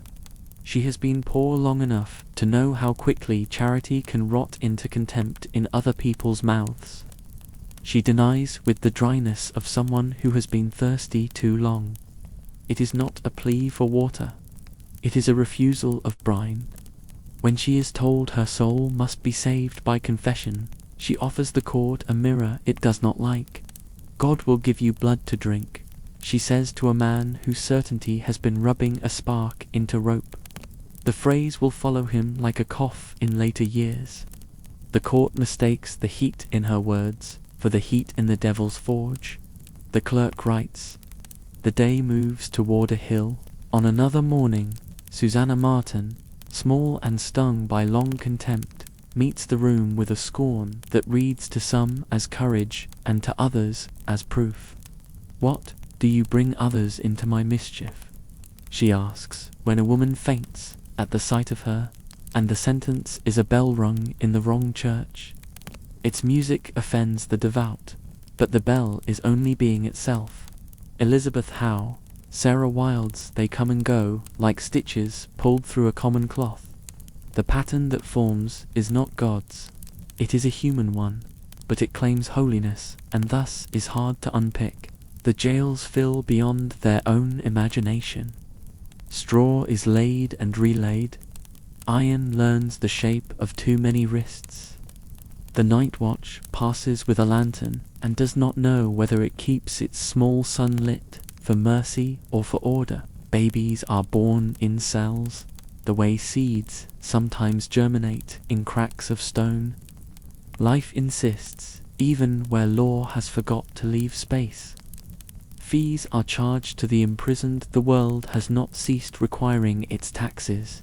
She has been poor long enough to know how quickly charity can rot into contempt in other people's mouths. She denies with the dryness of someone who has been thirsty too long. It is not a plea for water. It is a refusal of brine. When she is told her soul must be saved by confession, she offers the court a mirror it does not like. God will give you blood to drink, she says to a man whose certainty has been rubbing a spark into rope. The phrase will follow him like a cough in later years. The court mistakes the heat in her words for the heat in the devil's forge. The clerk writes, the day moves toward a hill. On another morning, Susanna Martin, small and stung by long contempt, meets the room with a scorn that reads to some as courage and to others as proof. What, do you bring others into my mischief? She asks, when a woman faints at the sight of her, and the sentence is a bell rung in the wrong church. Its music offends the devout, but the bell is only being itself. Elizabeth Howe, Sarah Wilde's they come and go, like stitches pulled through a common cloth. The pattern that forms is not God's. It is a human one, but it claims holiness, and thus is hard to unpick. The jails fill beyond their own imagination. Straw is laid and relaid. Iron learns the shape of too many wrists. The night watch passes with a lantern and does not know whether it keeps its small son lit for mercy or for order. Babies are born in cells, the way seeds sometimes germinate in cracks of stone. Life insists, even where law has forgot to leave space. Fees are charged to the imprisoned. The world has not ceased requiring its taxes.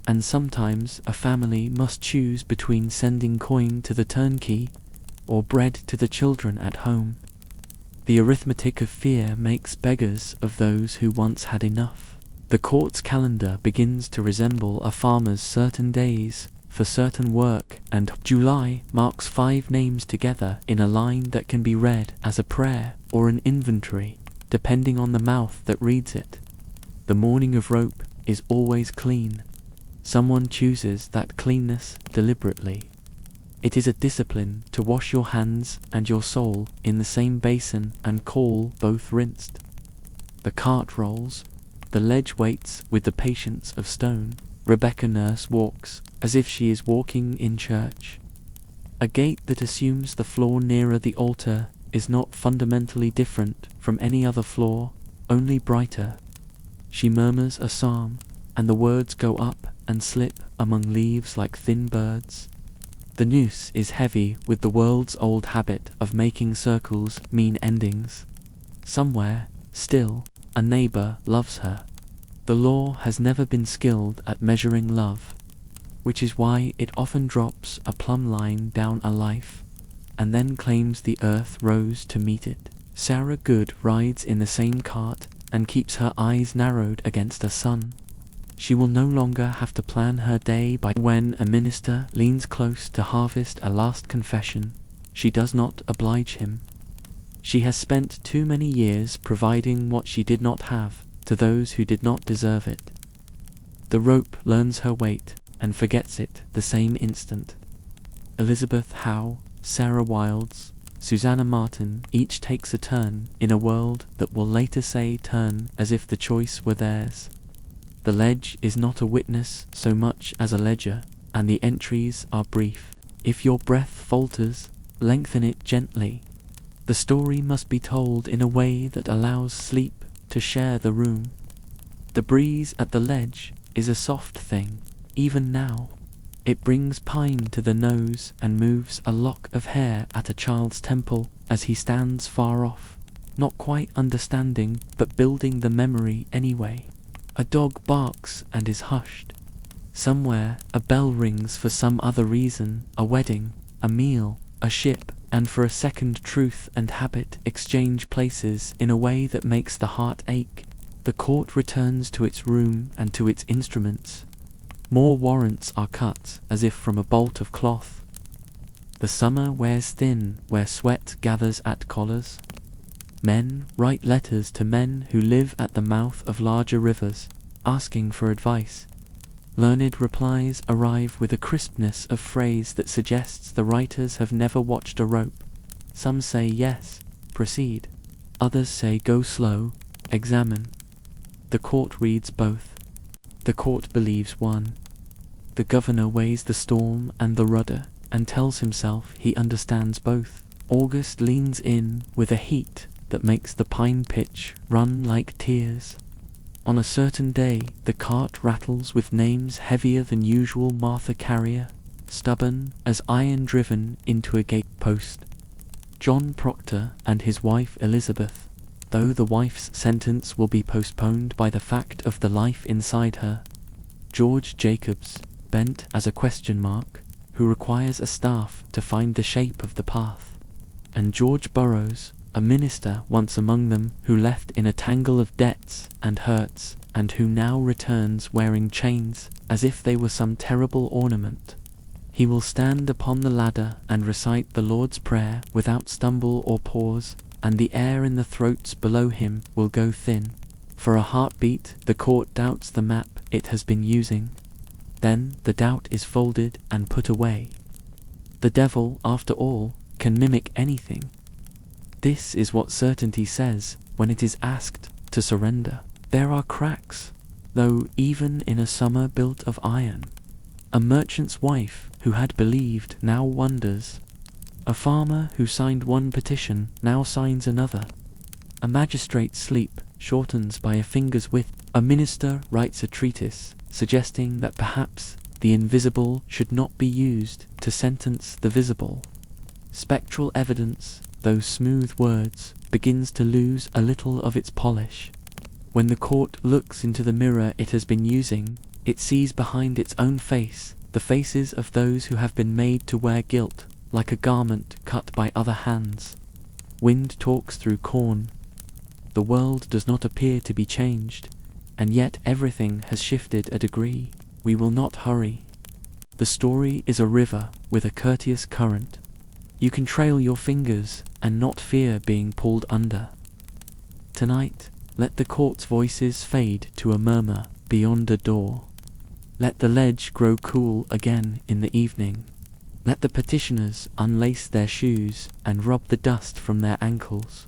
And sometimes a family must choose between sending coin to the turnkey or bread to the children at home. The arithmetic of fear makes beggars of those who once had enough. The court's calendar begins to resemble a farmer's certain days for certain work, and July marks 5 names together in a line that can be read as a prayer or an inventory, depending on the mouth that reads it. The morning of rope is always clean. Someone chooses that cleanness deliberately. It is a discipline to wash your hands and your soul in the same basin and call both rinsed. The cart rolls, the ledge waits with the patience of stone. Rebecca Nurse walks as if she is walking in church. A gate that assumes the floor nearer the altar is not fundamentally different from any other floor, only brighter. She murmurs a psalm, and the words go up and slip among leaves like thin birds. The noose is heavy with the world's old habit of making circles mean endings. Somewhere, still, a neighbor loves her. The law has never been skilled at measuring love, which is why it often drops a plumb line down a life, and then claims the earth rose to meet it. Sarah Good rides in the same cart and keeps her eyes narrowed against a sun. She will no longer have to plan her day by when a minister leans close to harvest a last confession. She does not oblige him. She has spent too many years providing what she did not have to those who did not deserve it. The rope learns her weight and forgets it the same instant. Elizabeth Howe, Sarah Wildes, Susanna Martin each takes a turn in a world that will later say turn as if the choice were theirs. The ledge is not a witness so much as a ledger, and the entries are brief. If your breath falters, lengthen it gently. The story must be told in a way that allows sleep to share the room. The breeze at the ledge is a soft thing, even now. It brings pine to the nose and moves a lock of hair at a child's temple as he stands far off, not quite understanding but building the memory anyway. A dog barks and is hushed. Somewhere a bell rings for some other reason, a wedding, a meal, a ship, and for a second truth and habit exchange places in a way that makes the heart ache. The court returns to its room and to its instruments. More warrants are cut as if from a bolt of cloth. The summer wears thin where sweat gathers at collars. Men write letters to men who live at the mouth of larger rivers, asking for advice. Learned replies arrive with a crispness of phrase that suggests the writers have never watched a rope. Some say yes, proceed. Others say go slow, examine. The court reads both. The court believes one. The governor weighs the storm and the rudder, and tells himself he understands both. August leans in with a heat that makes the pine pitch run like tears. On a certain day, the cart rattles with names heavier than usual. Martha Carrier, stubborn as iron driven into a gatepost. John Proctor and his wife Elizabeth, though the wife's sentence will be postponed by the fact of the life inside her. George Jacobs, bent as a question mark, who requires a staff to find the shape of the path. And George Burroughs, a minister once among them, who left in a tangle of debts and hurts, and who now returns wearing chains as if they were some terrible ornament. He will stand upon the ladder and recite the Lord's Prayer without stumble or pause, and the air in the throats below him will go thin. For a heartbeat, the court doubts the map it has been using. Then the doubt is folded and put away. The devil, after all, can mimic anything. This is what certainty says when it is asked to surrender. There are cracks, though, even in a summer built of iron. A merchant's wife who had believed now wonders. A farmer who signed one petition now signs another. A magistrate's sleep shortens by a finger's width. A minister writes a treatise suggesting that perhaps the invisible should not be used to sentence the visible. Spectral evidence, those smooth words, begins to lose a little of its polish. When the court looks into the mirror it has been using, it sees behind its own face the faces of those who have been made to wear guilt, like a garment cut by other hands. Wind talks through corn. The world does not appear to be changed, and yet everything has shifted a degree. We will not hurry. The story is a river with a courteous current. You can trail your fingers and not fear being pulled under. Tonight, let the court's voices fade to a murmur beyond a door. Let the ledge grow cool again in the evening. Let the petitioners unlace their shoes and rub the dust from their ankles.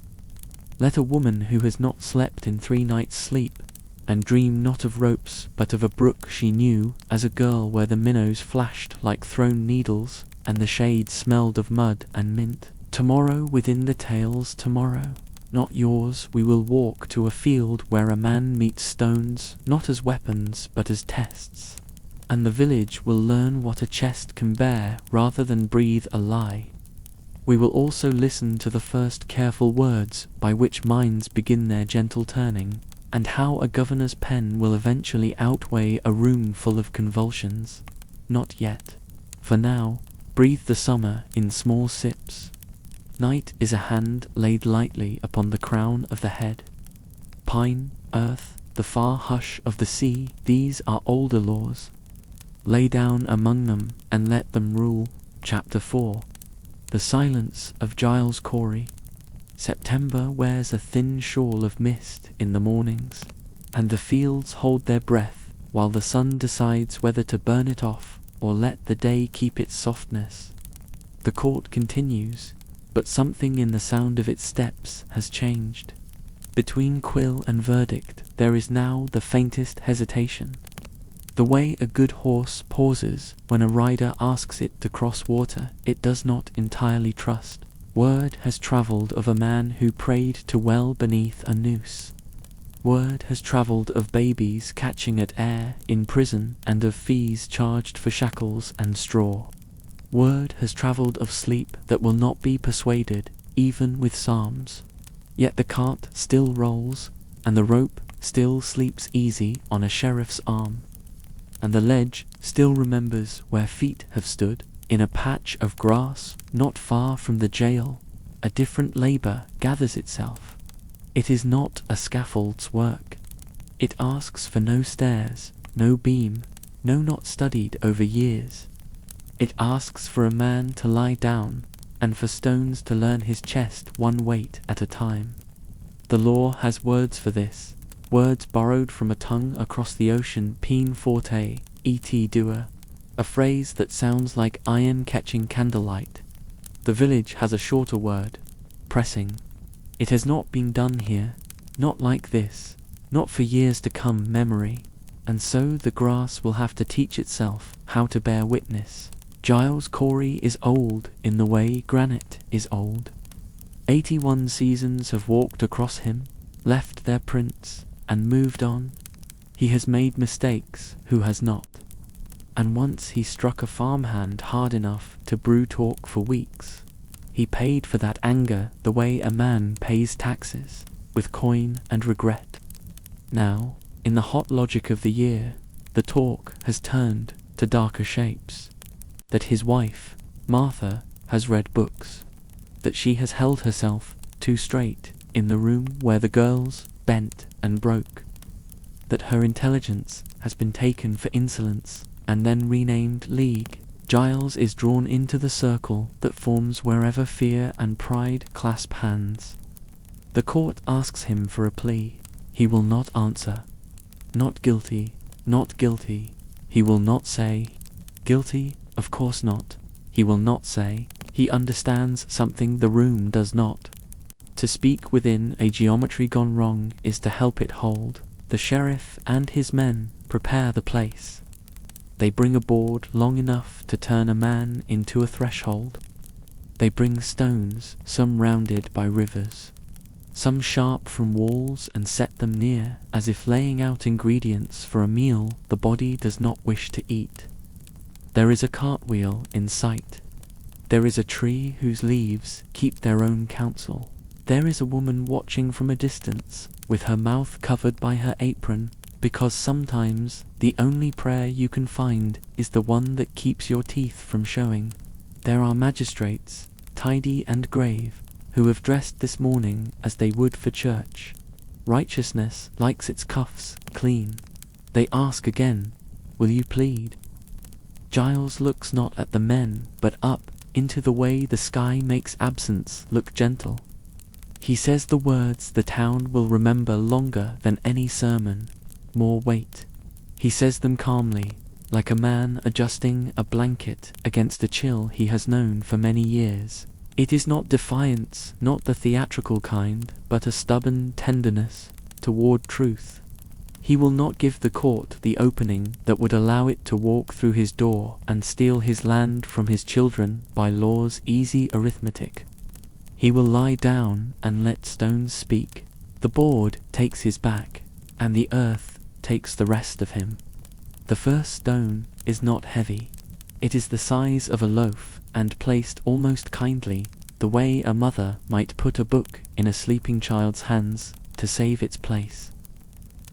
Let a woman who has not slept in 3 nights sleep, and dream not of ropes but of a brook she knew as a girl where the minnows flashed like thrown needles and the shades smelled of mud and mint. Tomorrow within the tale's tomorrow, not yours, we will walk to a field where a man meets stones not as weapons but as tests, and the village will learn what a chest can bear rather than breathe a lie. We will also listen to the first careful words by which minds begin their gentle turning, and how a governor's pen will eventually outweigh a room full of convulsions. Not yet. For now, breathe the summer in small sips. Night is a hand laid lightly upon the crown of the head. Pine, earth, the far hush of the sea, these are older laws. Lay down among them and let them rule. Chapter 4. The silence of Giles Corey. September wears a thin shawl of mist in the mornings, and the fields hold their breath while the sun decides whether to burn it off or let the day keep its softness. The court continues, but something in the sound of its steps has changed. Between quill and verdict there is now the faintest hesitation. The way a good horse pauses when a rider asks it to cross water it does not entirely trust. Word has travelled of a man who prayed to well beneath a noose. Word has travelled of babies catching at air in prison and of fees charged for shackles and straw. Word has travelled of sleep that will not be persuaded, even with psalms. Yet the cart still rolls, and the rope still sleeps easy on a sheriff's arm. And the ledge still remembers where feet have stood, in a patch of grass not far from the jail. A different labour gathers itself. It is not a scaffold's work. It asks for no stairs, no beam, no not studied over years. It asks for a man to lie down, and for stones to learn his chest one weight at a time. The law has words for this, words borrowed from a tongue across the ocean, pene forte, et dua, a phrase that sounds like iron catching candlelight. The village has a shorter word, pressing. It has not been done here, not like this, not for years to come memory, and so the grass will have to teach itself how to bear witness. Giles Corey is old in the way granite is old. 81 seasons have walked across him, left their prints, and moved on. He has made mistakes, who has not? And once he struck a farmhand hard enough to brew talk for weeks. He paid for that anger the way a man pays taxes, with coin and regret. Now, in the hot logic of the year, the talk has turned to darker shapes. That his wife, Martha, has read books. That she has held herself too straight in the room where the girls bent and broke. That her intelligence has been taken for insolence and then renamed league. Giles is drawn into the circle that forms wherever fear and pride clasp hands. The court asks him for a plea. He will not answer. Not guilty, not guilty. He will not say, guilty, of course not. He will not say, he understands something the room does not. To speak within a geometry gone wrong is to help it hold. The sheriff and his men prepare the place. They bring a board long enough to turn a man into a threshold. They bring stones, some rounded by rivers, some sharp from walls, and set them near, as if laying out ingredients for a meal the body does not wish to eat. There is a cartwheel in sight. There is a tree whose leaves keep their own counsel. There is a woman watching from a distance, with her mouth covered by her apron, because sometimes the only prayer you can find is the one that keeps your teeth from showing. There are magistrates, tidy and grave, who have dressed this morning as they would for church. Righteousness likes its cuffs clean. They ask again, will you plead? Giles looks not at the men, but up into the way the sky makes absence look gentle. He says the words the town will remember longer than any sermon. More weight. He says them calmly, like a man adjusting a blanket against a chill he has known for many years. It is not defiance, not the theatrical kind, but a stubborn tenderness toward truth. He will not give the court the opening that would allow it to walk through his door and steal his land from his children by law's easy arithmetic. He will lie down and let stones speak. The board takes his back, and the earth takes the rest of him. The first stone is not heavy. It is the size of a loaf, and placed almost kindly, the way a mother might put a book in a sleeping child's hands to save its place.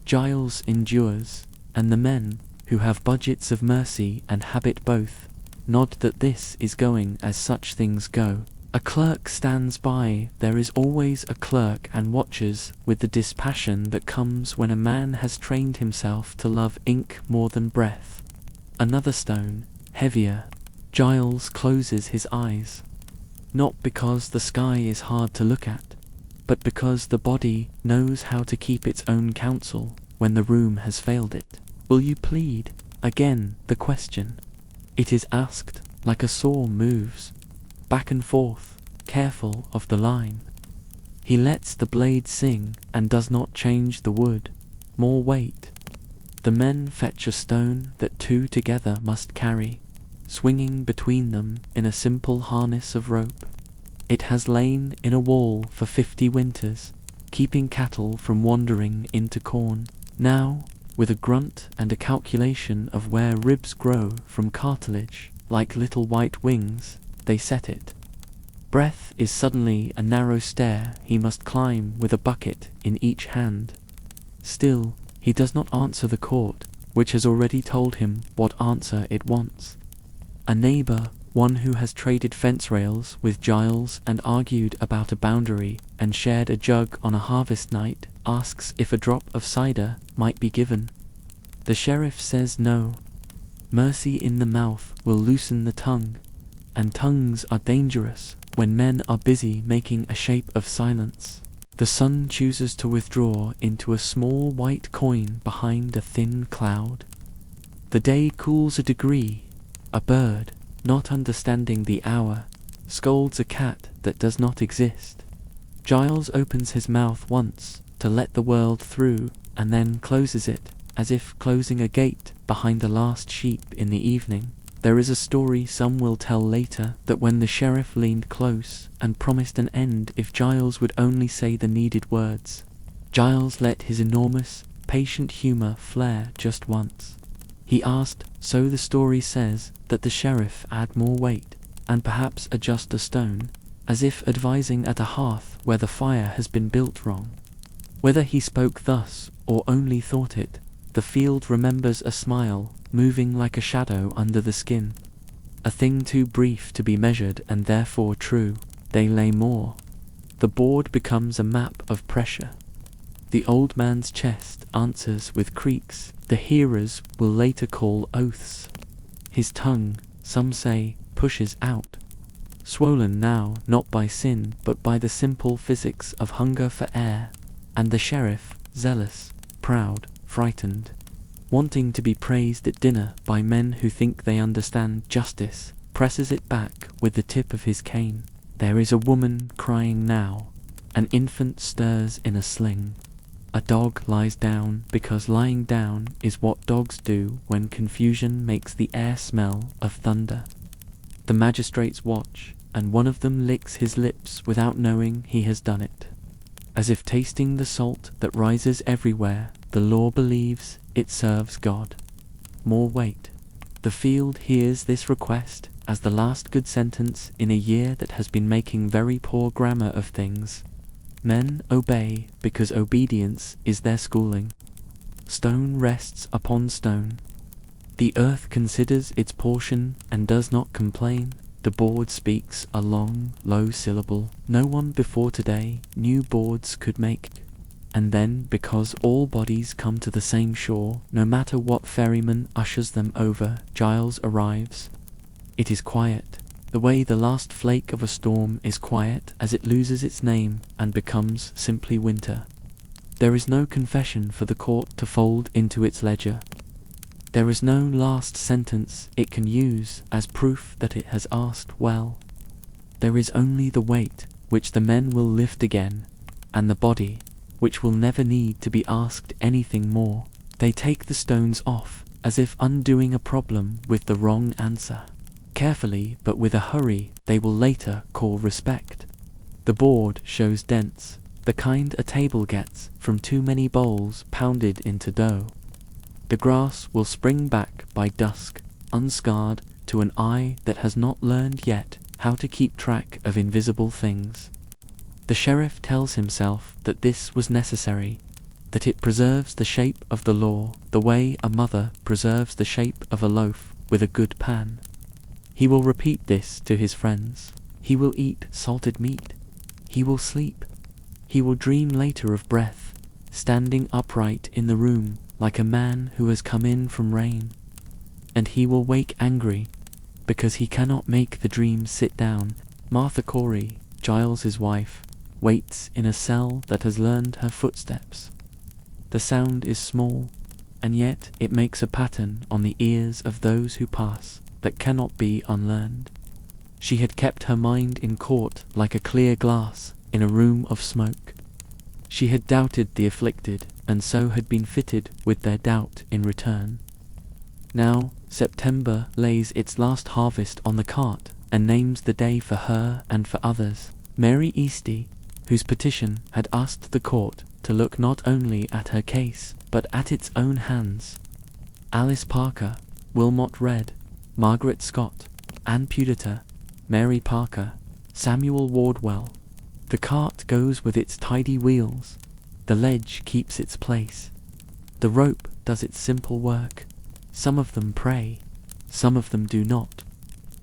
Giles endures, and the men, who have budgets of mercy and habit both, nod that this is going as such things go. A clerk stands by. There is always a clerk, and watches with the dispassion that comes when a man has trained himself to love ink more than breath. Another stone, heavier. Giles closes his eyes. Not because the sky is hard to look at, but because the body knows how to keep its own counsel when the room has failed it. Will you plead? Again the question. It is asked like a saw moves, back and forth, careful of the line. He lets the blade sing and does not change the wood. More weight. The men fetch a stone that two together must carry, swinging between them in a simple harness of rope. It has lain in a wall for 50 winters, keeping cattle from wandering into corn. Now, with a grunt and a calculation of where ribs grow from cartilage, like little white wings, they set it. Breath is suddenly a narrow stair he must climb with a bucket in each hand. Still, he does not answer the court, which has already told him what answer it wants. A neighbor, one who has traded fence rails with Giles and argued about a boundary and shared a jug on a harvest night, asks if a drop of cider might be given. The sheriff says no. Mercy in the mouth will loosen the tongue, and tongues are dangerous when men are busy making a shape of silence. The sun chooses to withdraw into a small white coin behind a thin cloud. The day cools a degree. A bird, not understanding the hour, scolds a cat that does not exist. Giles opens his mouth once to let the world through, and then closes it, as if closing a gate behind the last sheep in the evening. There is a story some will tell later that when the sheriff leaned close and promised an end if Giles would only say the needed words, Giles let his enormous, patient humor flare just once. He asked, so the story says, that the sheriff add more weight, and perhaps adjust a stone, as if advising at a hearth where the fire has been built wrong. Whether he spoke thus, or only thought it, the field remembers a smile, moving like a shadow under the skin. A thing too brief to be measured and therefore true, they lay more. The board becomes a map of pressure. The old man's chest answers with creaks the hearers will later call oaths. His tongue, some say, pushes out. swollen now not by sin but by the simple physics of hunger for air, and the sheriff, zealous, proud, frightened, wanting to be praised at dinner by men who think they understand justice, presses it back with the tip of his cane. There is a woman crying now. An infant stirs in a sling. A dog lies down because lying down is what dogs do when confusion makes the air smell of thunder. The magistrates watch, and one of them licks his lips without knowing he has done it. As if tasting the salt that rises everywhere, the law believes it serves God. More weight. The field hears this request as the last good sentence in a year that has been making very poor grammar of things. Men obey because obedience is their schooling. Stone rests upon stone. The earth considers its portion and does not complain. The board speaks a long, low syllable. No one before today knew boards could make. And then, because all bodies come to the same shore, no matter what ferryman ushers them over, Giles arrives. It is quiet, the way the last flake of a storm is quiet as it loses its name and becomes simply winter. There is no confession for the court to fold into its ledger. There is no last sentence it can use as proof that it has asked well. There is only the weight, which the men will lift again, and the body, which will never need to be asked anything more. They take the stones off, as if undoing a problem with the wrong answer. Carefully, but with a hurry, they will later call respect. The board shows dents, the kind a table gets from too many bowls pounded into dough. The grass will spring back by dusk, unscarred, to an eye that has not learned yet how to keep track of invisible things. The sheriff tells himself that this was necessary, that it preserves the shape of the law the way a mother preserves the shape of a loaf with a good pan. He will repeat this to his friends. He will eat salted meat. He will sleep. He will dream later of breath, standing upright in the room like a man who has come in from rain. And he will wake angry, because he cannot make the dream sit down. Martha Corey, Giles's wife, waits in a cell that has learned her footsteps. The sound is small, and yet it makes a pattern on the ears of those who pass that cannot be unlearned. She had kept her mind in court like a clear glass in a room of smoke. She had doubted the afflicted, and so had been fitted with their doubt in return. Now September lays its last harvest on the cart and names the day for her and for others. Mary Easty, whose petition had asked the court to look not only at her case, but at its own hands. Alice Parker, Wilmot Red, Margaret Scott, Ann Puditer, Mary Parker, Samuel Wardwell. The cart goes with its tidy wheels. The ledge keeps its place. The rope does its simple work. Some of them pray, some of them do not.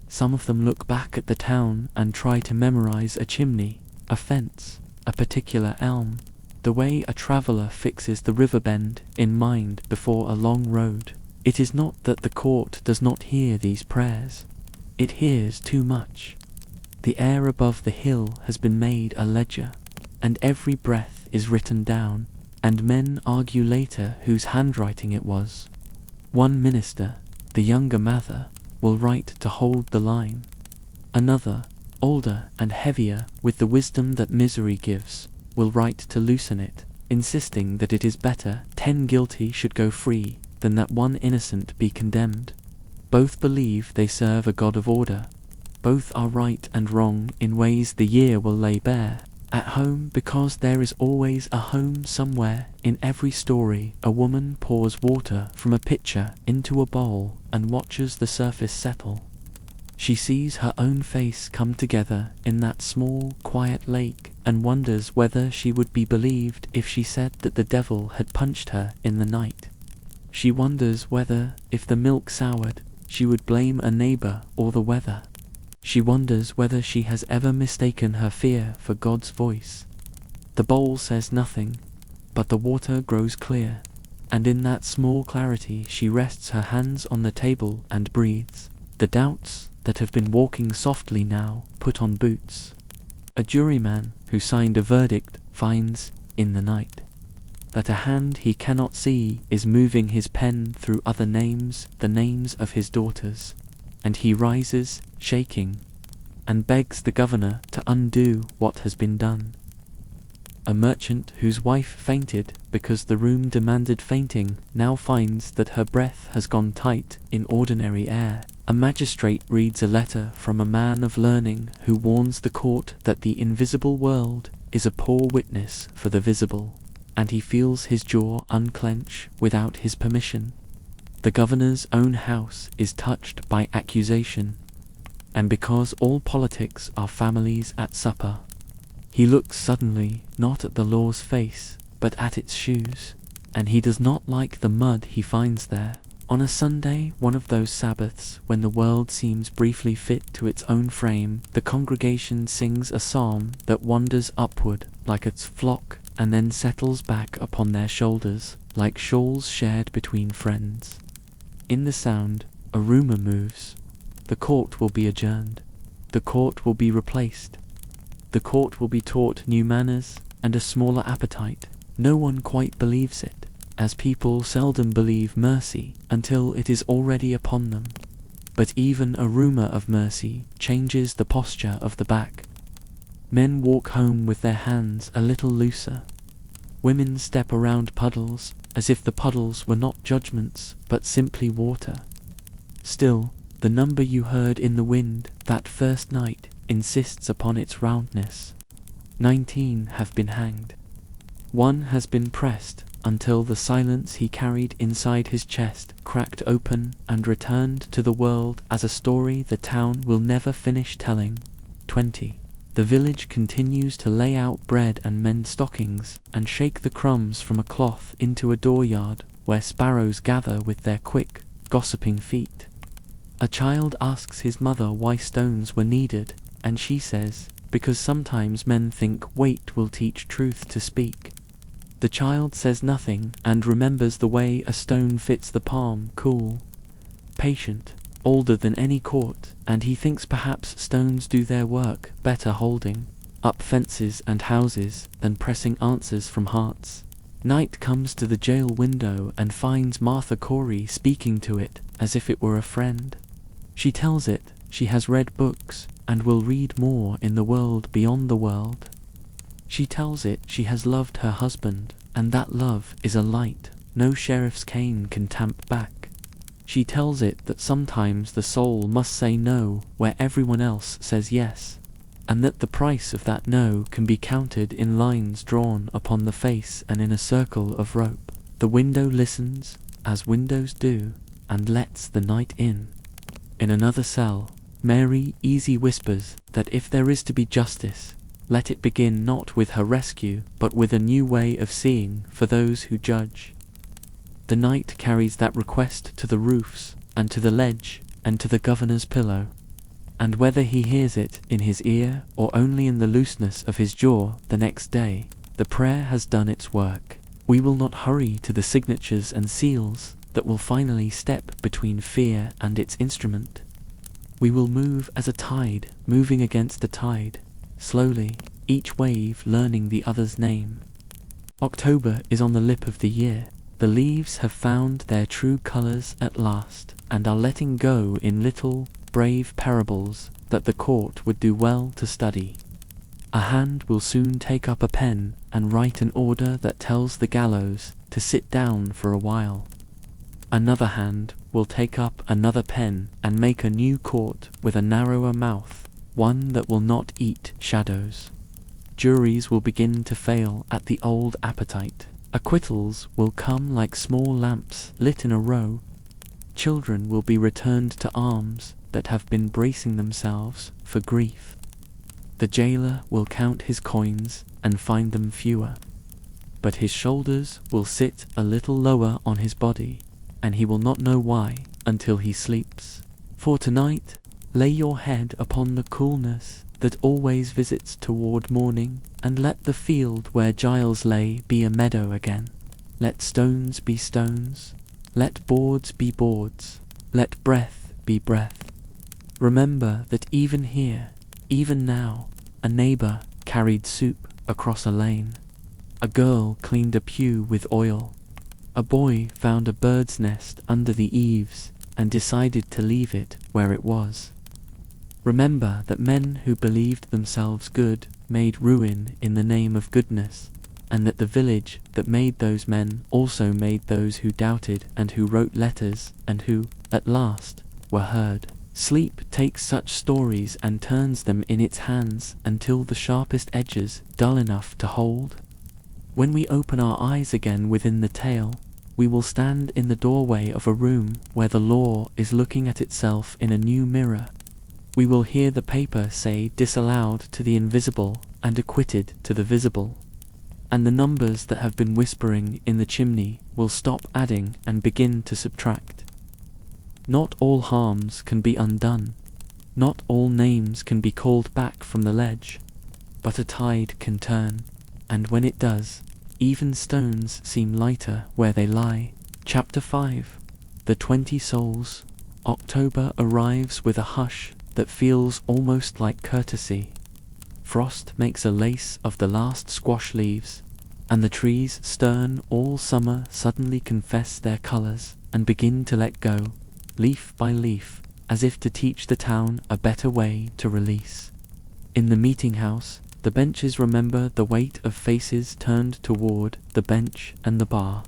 Some of them look back at the town and try to memorize a chimney, a fence, a particular elm, the way a traveller fixes the river bend in mind before a long road. It is not that the court does not hear these prayers. It hears too much. The air above the hill has been made a ledger, and every breath is written down, and men argue later whose handwriting it was. One minister, the younger Mather, will write to hold the line. Another, older and heavier with the wisdom that misery gives, will write to loosen it, insisting that it is better 10 guilty should go free than that 1 innocent be condemned. Both believe they serve a God of order. Both are right and wrong in ways the year will lay bare. At home, because there is always a home somewhere. In every story, a woman pours water from a pitcher into a bowl and watches the surface settle. She sees her own face come together in that small, quiet lake and wonders whether she would be believed if she said that the devil had punched her in the night. She wonders whether, if the milk soured, she would blame a neighbor or the weather. She wonders whether she has ever mistaken her fear for God's voice. The bowl says nothing, but the water grows clear, and in that small clarity she rests her hands on the table and breathes. The doubts, that have been walking softly now put on boots. A juryman who signed a verdict finds, in the night, that a hand he cannot see is moving his pen through other names, the names of his daughters, and he rises, shaking, and begs the governor to undo what has been done. A merchant whose wife fainted because the room demanded fainting now finds that her breath has gone tight in ordinary air. A magistrate reads a letter from a man of learning who warns the court that the invisible world is a poor witness for the visible, and he feels his jaw unclench without his permission. The governor's own house is touched by accusation, and because all politics are families at supper, he looks suddenly not at the law's face, but at its shoes, and he does not like the mud he finds there. On a Sunday, one of those Sabbaths when the world seems briefly fit to its own frame, the congregation sings a psalm that wanders upward like its flock and then settles back upon their shoulders like shawls shared between friends. In the sound, a rumor moves. The court will be adjourned. The court will be replaced. The court will be taught new manners and a smaller appetite. No one quite believes it, as people seldom believe mercy until it is already upon them. But even a rumor of mercy changes the posture of the back. Men walk home with their hands a little looser. Women step around puddles as if the puddles were not judgments but simply water. Still, the number you heard in the wind that first night insists upon its roundness. 19 have been hanged. 1 has been pressed until the silence he carried inside his chest cracked open and returned to the world as a story the town will never finish telling. 20. The village continues to lay out bread and mend stockings and shake the crumbs from a cloth into a dooryard where sparrows gather with their quick, gossiping feet. A child asks his mother why stones were needed, and she says, because sometimes men think weight will teach truth to speak. The child says nothing and remembers the way a stone fits the palm, cool, patient, older than any court, and he thinks perhaps stones do their work better holding up fences and houses than pressing answers from hearts. Night comes to the jail window and finds Martha Corey speaking to it as if it were a friend. She tells it she has read books and will read more in the world beyond the world. She tells it she has loved her husband, and that love is a light no sheriff's cane can tamp back. She tells it that sometimes the soul must say no where everyone else says yes, and that the price of that no can be counted in lines drawn upon the face and in a circle of rope. The window listens, as windows do, and lets the night in. In another cell, Mary Easy whispers that if there is to be justice, let it begin not with her rescue, but with a new way of seeing for those who judge. The night carries that request to the roofs, and to the ledge, and to the governor's pillow. And whether he hears it in his ear or only in the looseness of his jaw the next day, the prayer has done its work. We will not hurry to the signatures and seals that will finally step between fear and its instrument. We will move as a tide moving against the tide, slowly, each wave learning the other's name. October is on the lip of the year. The leaves have found their true colors at last, and are letting go in little, brave parables that the court would do well to study. A hand will soon take up a pen and write an order that tells the gallows to sit down for a while. Another hand will take up another pen and make a new court with a narrower mouth, one that will not eat shadows. Juries will begin to fail at the old appetite. Acquittals will come like small lamps lit in a row. Children will be returned to arms that have been bracing themselves for grief. The jailer will count his coins and find them fewer, but his shoulders will sit a little lower on his body, and he will not know why until he sleeps. For tonight, lay your head upon the coolness that always visits toward morning, and let the field where Giles lay be a meadow again. Let stones be stones, let boards be boards, let breath be breath. Remember that even here, even now, a neighbor carried soup across a lane. A girl cleaned a pew with oil. A boy found a bird's nest under the eaves and decided to leave it where it was. Remember that men who believed themselves good made ruin in the name of goodness, and that the village that made those men also made those who doubted and who wrote letters and who, at last, were heard. Sleep takes such stories and turns them in its hands until the sharpest edges dull enough to hold. When we open our eyes again within the tale, we will stand in the doorway of a room where the law is looking at itself in a new mirror. We will hear the paper say disallowed to the invisible and acquitted to the visible. And the numbers that have been whispering in the chimney will stop adding and begin to subtract. Not all harms can be undone. Not all names can be called back from the ledge. But a tide can turn, and when it does, even stones seem lighter where they lie. Chapter 5. The 20 Souls. October arrives with a hush that feels almost like courtesy. Frost makes a lace of the last squash leaves, and the trees stern all summer suddenly confess their colors and begin to let go, leaf by leaf, as if to teach the town a better way to release. In the meeting house, the benches remember the weight of faces turned toward the bench and the bar.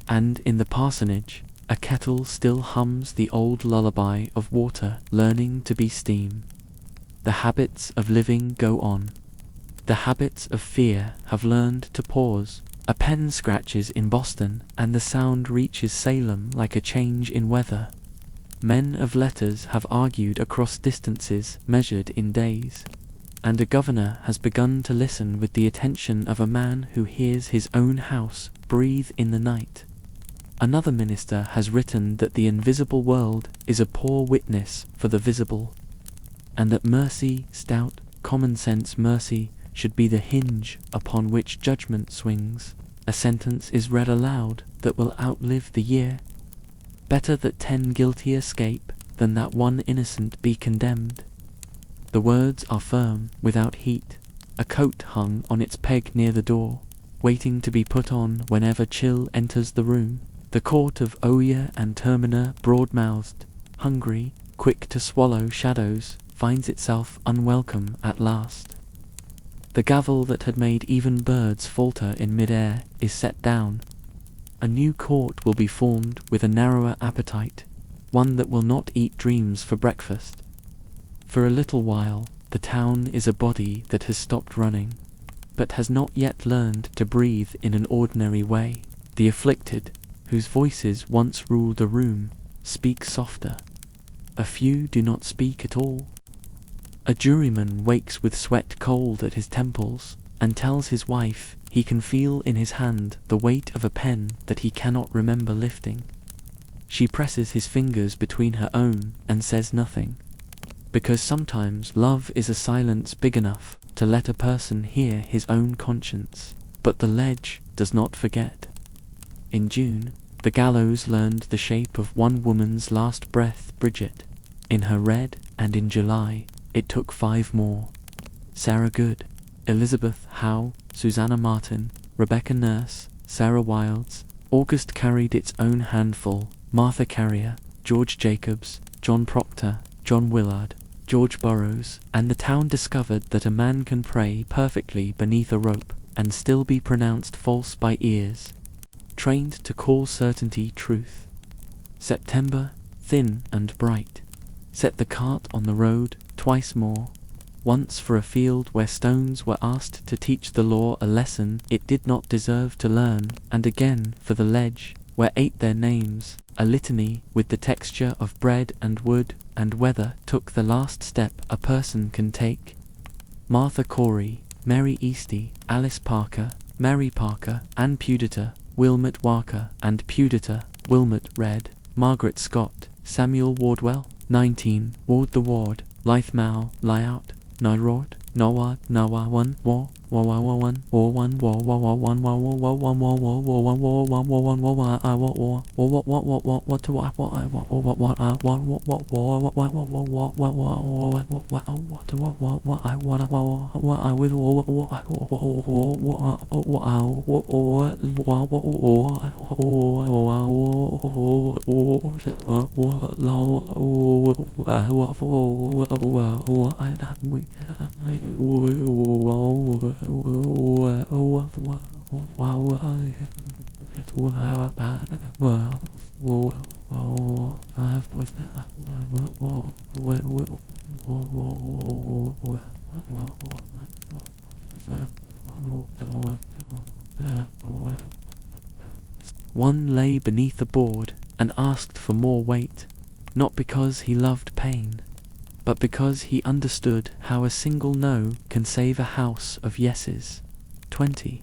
And in the parsonage, a kettle still hums the old lullaby of water learning to be steam. The habits of living go on. The habits of fear have learned to pause. A pen scratches in Boston, and the sound reaches Salem like a change in weather. Men of letters have argued across distances measured in days. And a governor has begun to listen with the attention of a man who hears his own house breathe in the night. Another minister has written that the invisible world is a poor witness for the visible, and that mercy, stout, common-sense mercy, should be the hinge upon which judgment swings. A sentence is read aloud that will outlive the year. Better that 10 guilty escape than that one innocent be condemned. The words are firm, without heat, a coat hung on its peg near the door, waiting to be put on whenever chill enters the room. The court of Oyer and Terminer, broad-mouthed, hungry, quick to swallow shadows, finds itself unwelcome at last. The gavel that had made even birds falter in mid-air is set down. A new court will be formed with a narrower appetite, one that will not eat dreams for breakfast. For a little while, the town is a body that has stopped running, but has not yet learned to breathe in an ordinary way. The afflicted, whose voices once ruled a room, speak softer. A few do not speak at all. A juryman wakes with sweat cold at his temples, and tells his wife he can feel in his hand the weight of a pen that he cannot remember lifting. She presses his fingers between her own and says nothing, because sometimes love is a silence big enough to let a person hear his own conscience. But the ledge does not forget. In June, the gallows learned the shape of one woman's last breath, Bridget. In her red, and in July, it took 5 more. Sarah Good, Elizabeth Howe, Susanna Martin, Rebecca Nurse, Sarah Wilds. August carried its own handful, Martha Carrier, George Jacobs, John Proctor, John Willard, George Burroughs, and the town discovered that a man can pray perfectly beneath a rope and still be pronounced false by ears, trained to call certainty truth. September, thin and bright, set the cart on the road twice more, once for a field where stones were asked to teach the law a lesson it did not deserve to learn, and again for the ledge, where ate their names, a litany with the texture of bread and wood and weather took the last step a person can take. Martha Corey, Mary Easty, Alice Parker, Mary Parker, Ann Puditer, Wilmot Walker, and Puditer, Wilmot Red, Margaret Scott, Samuel Wardwell, 19, Ward the Ward, Lyth Mao, Lyout, Nyrod, Nawad, Nawa 1, War, One lay beneath a board and asked for more weight, not because he loved pain, but because he understood how a single no can save a house of yeses. 20.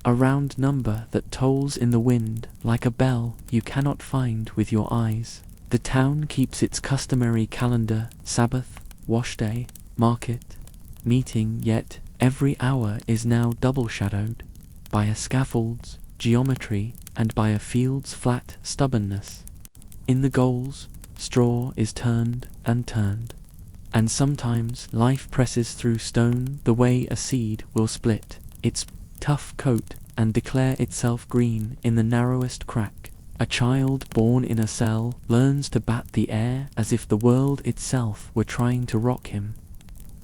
A round number that tolls in the wind like a bell you cannot find with your eyes. The town keeps its customary calendar, Sabbath, wash day, market, meeting, yet every hour is now double-shadowed by a scaffold's geometry and by a field's flat stubbornness. In the goals, straw is turned and turned, and sometimes life presses through stone the way a seed will split its tough coat and declare itself green in the narrowest crack. A child born in a cell learns to bat the air as if the world itself were trying to rock him.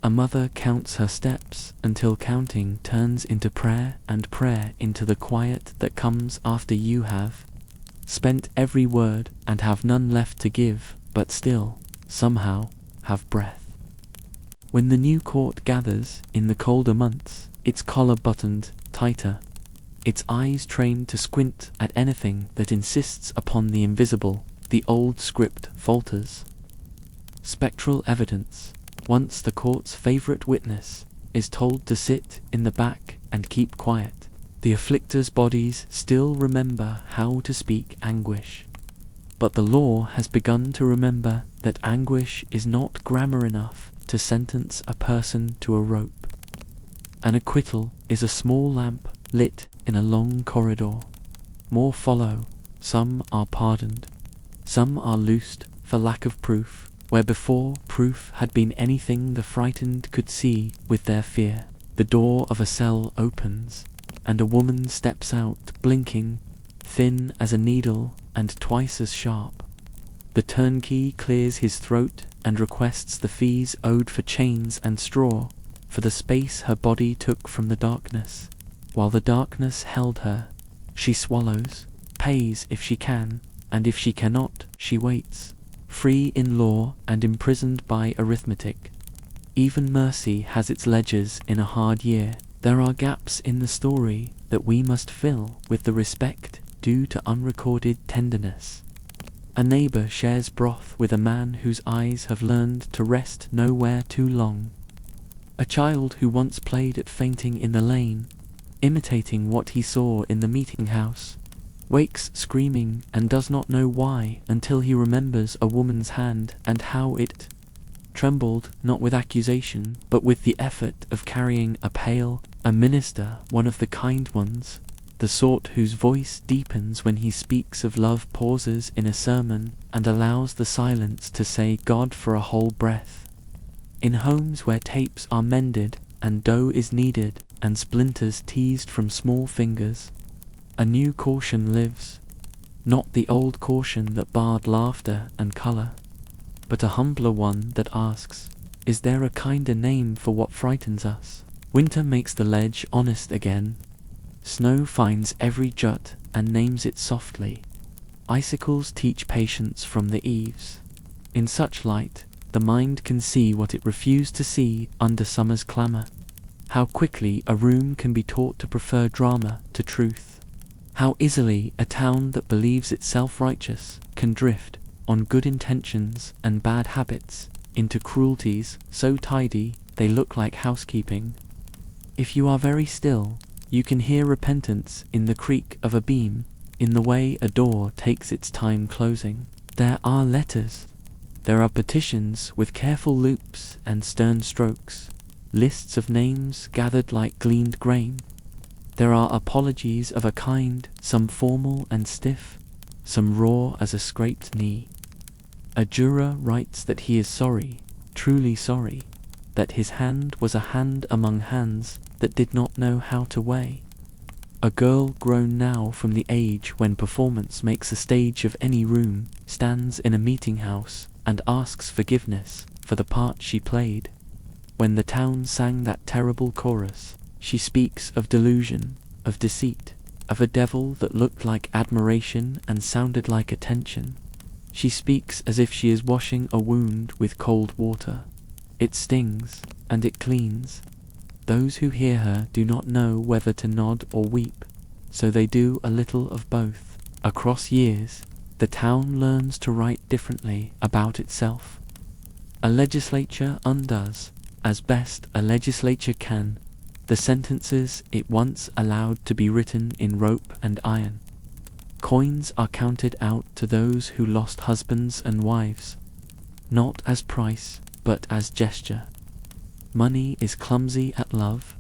A mother counts her steps until counting turns into prayer and prayer into the quiet that comes after you have spent every word and have none left to give, but still, somehow, have breath. When the new court gathers in the colder months, its collar buttoned tighter, its eyes trained to squint at anything that insists upon the invisible, the old script falters. Spectral evidence, once the court's favorite witness, is told to sit in the back and keep quiet. The afflictors' bodies still remember how to speak anguish, but the law has begun to remember that anguish is not grammar enough to sentence a person to a rope. An acquittal is a small lamp lit in a long corridor. More follow, some are pardoned, some are loosed for lack of proof, where before proof had been anything the frightened could see with their fear. The door of a cell opens, and a woman steps out, blinking, thin as a needle and twice as sharp. The turnkey clears his throat and requests the fees owed for chains and straw, for the space her body took from the darkness. While the darkness held her, she swallows, pays if she can, and if she cannot, she waits, free in law and imprisoned by arithmetic. Even mercy has its ledgers in a hard year. There are gaps in the story that we must fill with the respect due to unrecorded tenderness. A neighbor shares broth with a man whose eyes have learned to rest nowhere too long. A child who once played at fainting in the lane, imitating what he saw in the meeting house, wakes screaming and does not know why until he remembers a woman's hand and how it trembled, not with accusation, but with the effort of carrying a pail. A minister, one of the kind ones, the sort whose voice deepens when he speaks of love, pauses in a sermon and allows the silence to say God for a whole breath. In homes where tapes are mended and dough is kneaded and splinters teased from small fingers, a new caution lives, not the old caution that barred laughter and colour, but a humbler one that asks, is there a kinder name for what frightens us? Winter makes the ledge honest again. Snow finds every jut and names it softly. Icicles teach patience from the eaves. In such light, the mind can see what it refused to see under summer's clamour. How quickly a room can be taught to prefer drama to truth. How easily a town that believes itself righteous can drift, on good intentions and bad habits, into cruelties so tidy they look like housekeeping. If you are very still, you can hear repentance in the creak of a beam, in the way a door takes its time closing. There are letters. There are petitions with careful loops and stern strokes. lists of names gathered like gleaned grain. There are apologies of a kind, some formal and stiff, some raw as a scraped knee. A juror writes that he is sorry, truly sorry, that his hand was a hand among hands that did not know how to weigh. A girl grown now from the age when performance makes a stage of any room stands in a meeting house and asks forgiveness for the part she played. When the town sang that terrible chorus, she speaks of delusion, of deceit, of a devil that looked like admiration and sounded like attention. She speaks as if she is washing a wound with cold water. It stings, and it cleans. Those who hear her do not know whether to nod or weep, so they do a little of both. Across years, the town learns to write differently about itself. A legislature undoes, as best a legislature can, the sentences it once allowed to be written in rope and iron. Coins are counted out to those who lost husbands and wives, not as price, but as gesture. Money is clumsy at love,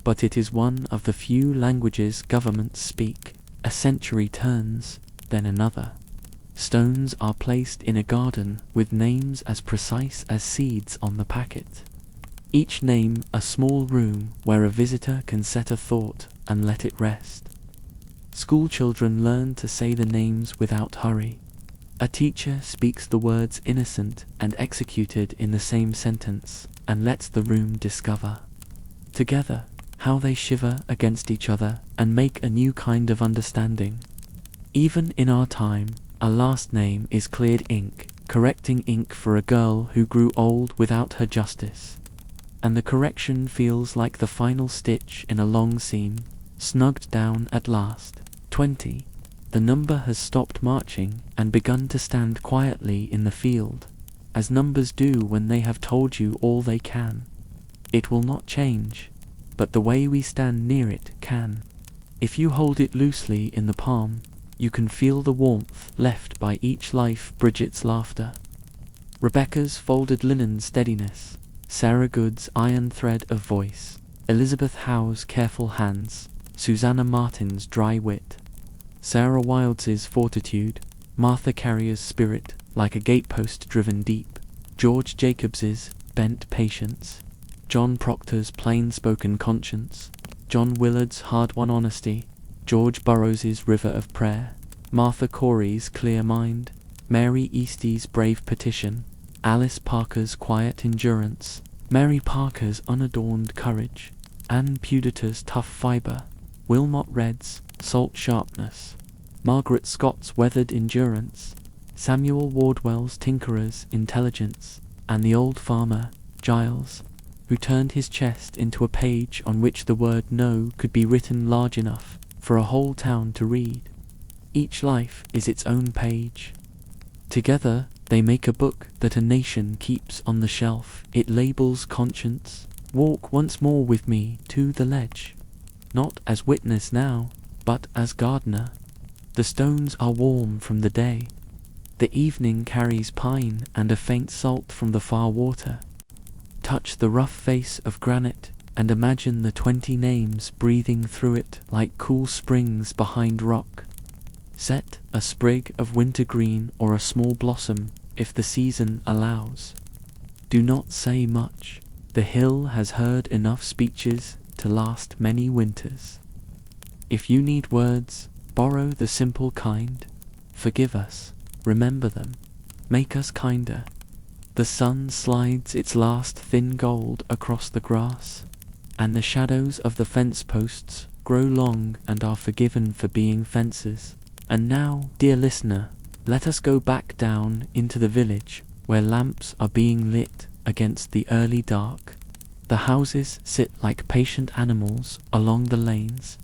but it is one of the few languages governments speak. A century turns, then another. Stones are placed in a garden with names as precise as seeds on the packet. Each name a small room where a visitor can set a thought and let it rest. Schoolchildren learn to say the names without hurry. A teacher speaks the words innocent and executed in the same sentence, and lets the room discover, together, how they shiver against each other and make a new kind of understanding. Even in our time, a last name is cleared ink, correcting ink for a girl who grew old without her justice. And the correction feels like the final stitch in a long seam, snugged down at last. 20. The number has stopped marching and begun to stand quietly in the field, as numbers do when they have told you all they can. It will not change, but the way we stand near it can. If you hold it loosely in the palm, you can feel the warmth left by each life. Bridget's laughter, Rebecca's folded linen steadiness, Sarah Good's iron thread of voice, Elizabeth Howe's careful hands, Susanna Martin's dry wit, Sarah Wilds's fortitude, Martha Carrier's spirit like a gatepost driven deep, George Jacobs's bent patience, John Proctor's plain-spoken conscience, John Willard's hard-won honesty, George Burroughs's river of prayer, Martha Corey's clear mind, Mary Eastie's brave petition, Alice Parker's quiet endurance, Mary Parker's unadorned courage, Anne Pudita's tough fibre, Wilmot Redd's salt sharpness, Margaret Scott's weathered endurance, Samuel Wardwell's tinkerer's intelligence, and the old farmer, Giles, who turned his chest into a page on which the word no could be written large enough for a whole town to read. Each life is its own page. Together they make a book that a nation keeps on the shelf. It labels conscience. Walk once more with me to the ledge, not as witness now, but as gardener. The stones are warm from the day. The evening carries pine and a faint salt from the far water. Touch the rough face of granite and imagine the 20 names breathing through it like cool springs behind rock. Set a sprig of wintergreen or a small blossom if the season allows. Do not say much. The hill has heard enough speeches to last many winters. If you need words, borrow the simple kind. Forgive us, remember them, make us kinder. The sun slides its last thin gold across the grass, and the shadows of the fence posts grow long and are forgiven for being fences. And now, dear listener, let us go back down into the village where lamps are being lit against the early dark. The houses sit like patient animals along the lanes.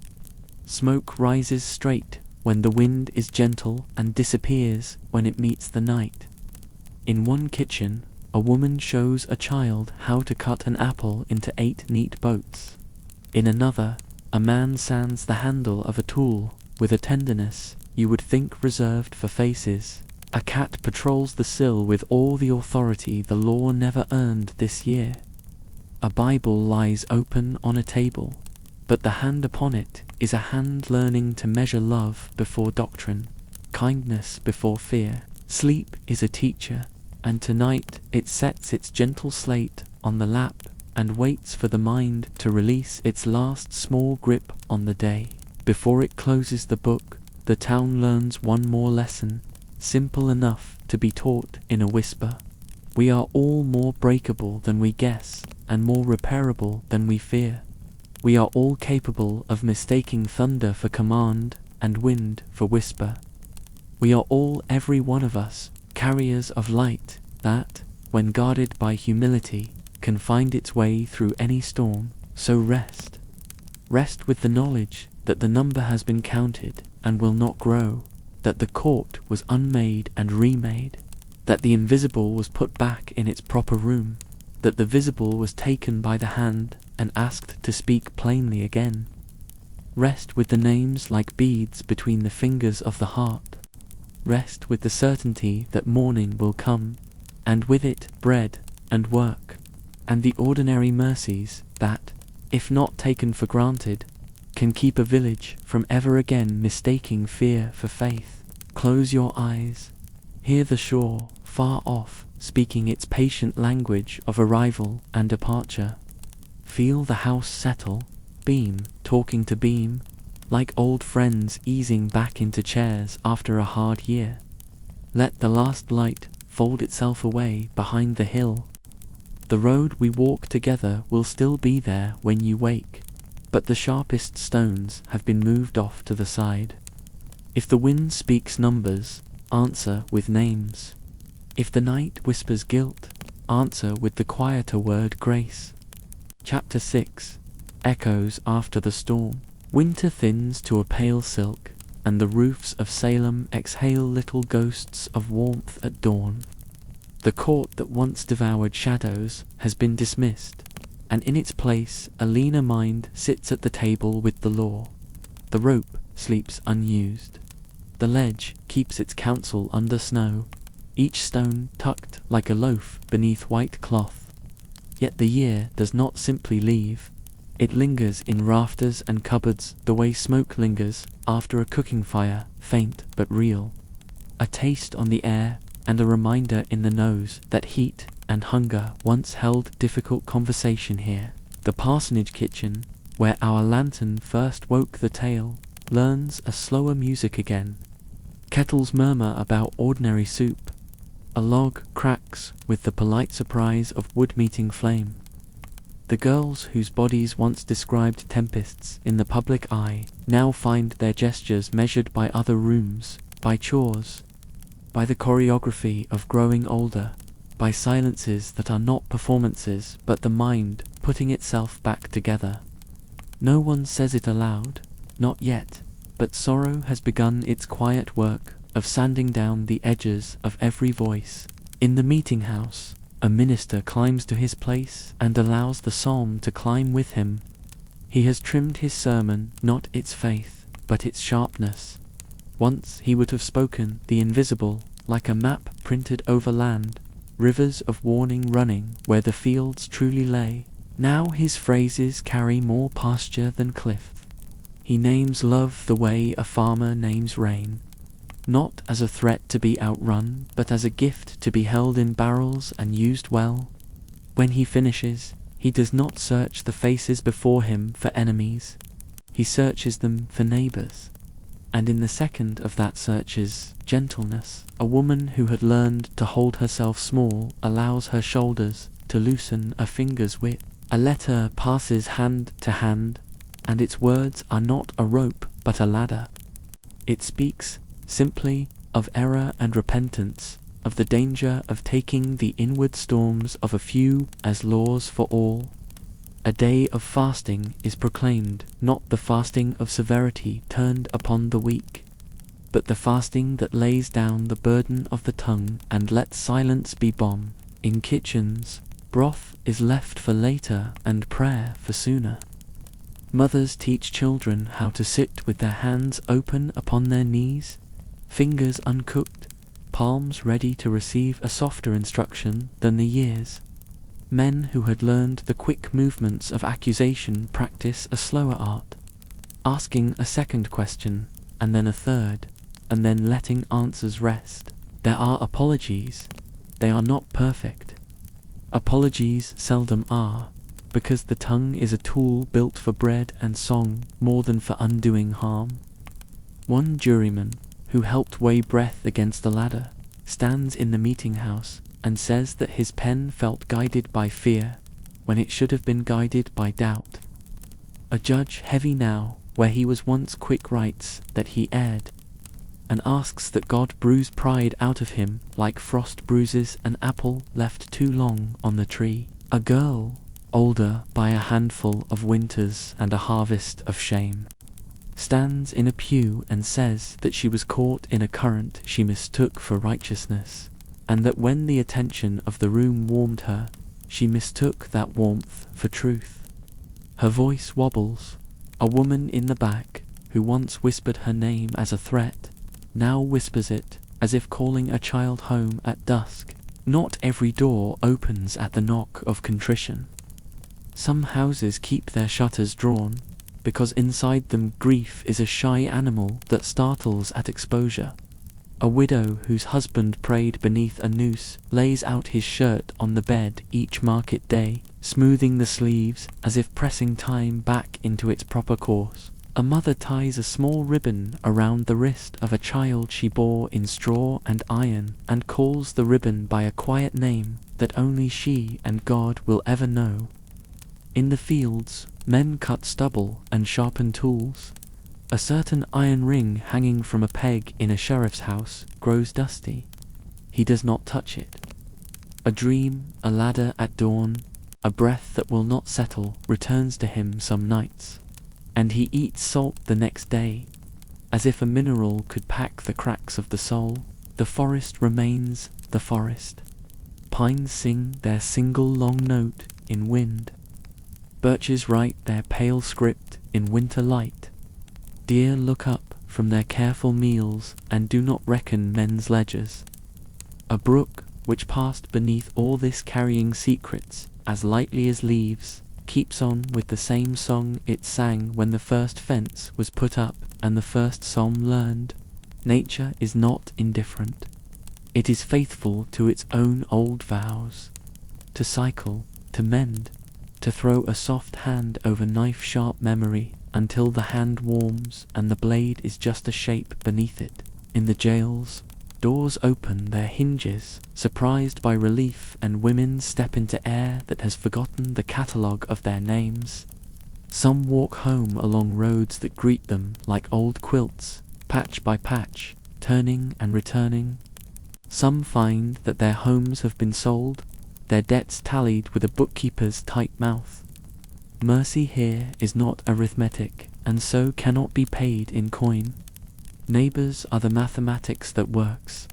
Smoke rises straight when the wind is gentle and disappears when it meets the night. In one kitchen, a woman shows a child how to cut an apple into 8 neat boats. In another, a man sands the handle of a tool with a tenderness you would think reserved for faces. A cat patrols the sill with all the authority the law never earned this year. A Bible lies open on a table, but the hand upon it is a hand learning to measure love before doctrine, kindness before fear. Sleep is a teacher, and tonight it sets its gentle slate on the lap and waits for the mind to release its last small grip on the day. Before it closes the book, the town learns one more lesson, simple enough to be taught in a whisper. We are all more breakable than we guess, and more repairable than we fear. We are all capable of mistaking thunder for command and wind for whisper. We are all, every one of us, carriers of light that, when guarded by humility, can find its way through any storm. So rest. Rest with the knowledge that the number has been counted and will not grow, that the court was unmade and remade, that the invisible was put back in its proper room, that the visible was taken by the hand and asked to speak plainly again. Rest with the names like beads between the fingers of the heart. Rest with the certainty that morning will come, and with it bread and work, and the ordinary mercies that, if not taken for granted, can keep a village from ever again mistaking fear for faith. Close your eyes. Hear the shore, far off, speaking its patient language of arrival and departure. Feel the house settle, beam talking to beam, like old friends easing back into chairs after a hard year. Let the last light fold itself away behind the hill. The road we walk together will still be there when you wake, but the sharpest stones have been moved off to the side. If the wind speaks numbers, answer with names. If the night whispers guilt, answer with the quieter word grace. Chapter 6. Echoes after the storm. Winter thins to a pale silk, and the roofs of Salem exhale little ghosts of warmth at dawn. The court that once devoured shadows has been dismissed, and in its place a leaner mind sits at the table with the law. The rope sleeps unused. The ledge keeps its counsel under snow, each stone tucked like a loaf beneath white cloth. Yet the year does not simply leave. It lingers in rafters and cupboards the way smoke lingers after a cooking fire, faint but real. A taste on the air and a reminder in the nose that heat and hunger once held difficult conversation here. The parsonage kitchen, where our lantern first woke the tale, learns a slower music again. Kettles murmur about ordinary soup. A log cracks with the polite surprise of wood meeting flame. The girls whose bodies once described tempests in the public eye now find their gestures measured by other rooms, by chores, by the choreography of growing older, by silences that are not performances but the mind putting itself back together. No one says it aloud, not yet, but sorrow has begun its quiet work of sanding down the edges of every voice. In the meeting house, a minister climbs to his place and allows the psalm to climb with him. He has trimmed his sermon, not its faith, but its sharpness. Once he would have spoken the invisible, like a map printed over land, rivers of warning running where the fields truly lay. Now his phrases carry more pasture than cliff. He names love the way a farmer names rain, not as a threat to be outrun, but as a gift to be held in barrels and used well. When he finishes, he does not search the faces before him for enemies. He searches them for neighbors. And in the second of that searches gentleness. A woman who had learned to hold herself small allows her shoulders to loosen a finger's width. A letter passes hand to hand, and its words are not a rope but a ladder. It speaks simply of error and repentance, of the danger of taking the inward storms of a few as laws for all. A day of fasting is proclaimed, not the fasting of severity turned upon the weak, but the fasting that lays down the burden of the tongue and lets silence be balm. In kitchens, broth is left for later and prayer for sooner. Mothers teach children how to sit with their hands open upon their knees, fingers uncooked, palms ready to receive a softer instruction than the years. Men who had learned the quick movements of accusation practice a slower art, asking a second question, and then a third, and then letting answers rest. There are apologies. They are not perfect. Apologies seldom are, because the tongue is a tool built for bread and song more than for undoing harm. One juryman, who helped weigh breath against the ladder, stands in the meeting house and says that his pen felt guided by fear when it should have been guided by doubt. A judge heavy now where he was once quick writes that he erred, and asks that God bruise pride out of him like frost bruises an apple left too long on the tree. A girl, older by a handful of winters and a harvest of shame, stands in a pew and says that she was caught in a current she mistook for righteousness, and that when the attention of the room warmed her, she mistook that warmth for truth. Her voice wobbles. A woman in the back, who once whispered her name as a threat, now whispers it as if calling a child home at dusk. Not every door opens at the knock of contrition. Some houses keep their shutters drawn, because inside them grief is a shy animal that startles at exposure. A widow whose husband prayed beneath a noose lays out his shirt on the bed each market day, smoothing the sleeves as if pressing time back into its proper course. A mother ties a small ribbon around the wrist of a child she bore in straw and iron, and calls the ribbon by a quiet name that only she and God will ever know. In the fields, men cut stubble and sharpen tools. A certain iron ring hanging from a peg in a sheriff's house grows dusty. He does not touch it. A dream, a ladder at dawn, a breath that will not settle returns to him some nights, and he eats salt the next day, as if a mineral could pack the cracks of the soul. The forest remains the forest. Pines sing their single long note in wind. Birches write their pale script in winter light. Deer look up from their careful meals and do not reckon men's ledgers. A brook, which passed beneath all this carrying secrets as lightly as leaves, keeps on with the same song it sang when the first fence was put up and the first psalm learned. Nature is not indifferent. It is faithful to its own old vows, to cycle, to mend, to throw a soft hand over knife-sharp memory until the hand warms and the blade is just a shape beneath it. In the jails, doors open their hinges, surprised by relief, and women step into air that has forgotten the catalogue of their names. Some walk home along roads that greet them like old quilts, patch by patch, turning and returning. Some find that their homes have been sold, their debts tallied with a bookkeeper's tight mouth. Mercy here is not arithmetic, and so cannot be paid in coin. Neighbours are the mathematics that works.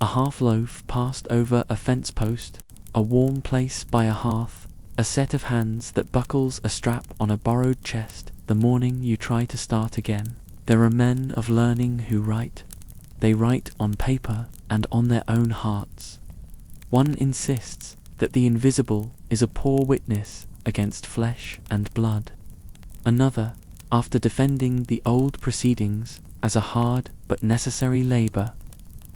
A half-loaf passed over a fence post, a warm place by a hearth, a set of hands that buckles a strap on a borrowed chest the morning you try to start again. There are men of learning who write. They write on paper and on their own hearts. One insists that the invisible is a poor witness against flesh and blood. Another, after defending the old proceedings as a hard but necessary labour,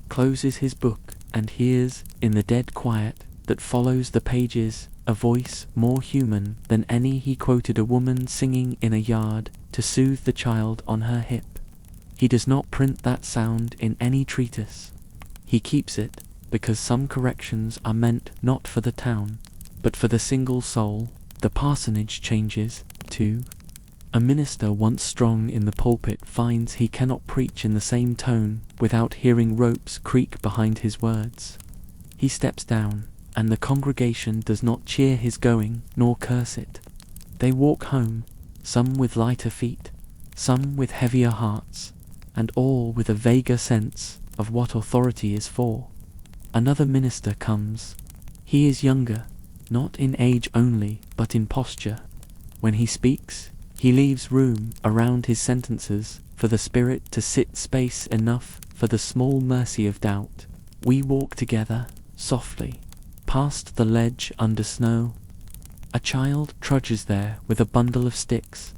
closes his book and hears, in the dead quiet that follows the pages, a voice more human than any he quoted, a woman singing in a yard to soothe the child on her hip. He does not print that sound in any treatise. He keeps it because some corrections are meant not for the town, but for the single soul. The parsonage changes, too. A minister once strong in the pulpit finds he cannot preach in the same tone without hearing ropes creak behind his words. He steps down, and the congregation does not cheer his going nor curse it. They walk home, some with lighter feet, some with heavier hearts, and all with a vaguer sense of what authority is for. Another minister comes. He is younger, not in age only, but in posture. When he speaks, he leaves room around his sentences for the Spirit to sit, space enough for the small mercy of doubt. We walk together, softly, past the ledge under snow. A child trudges there with a bundle of sticks,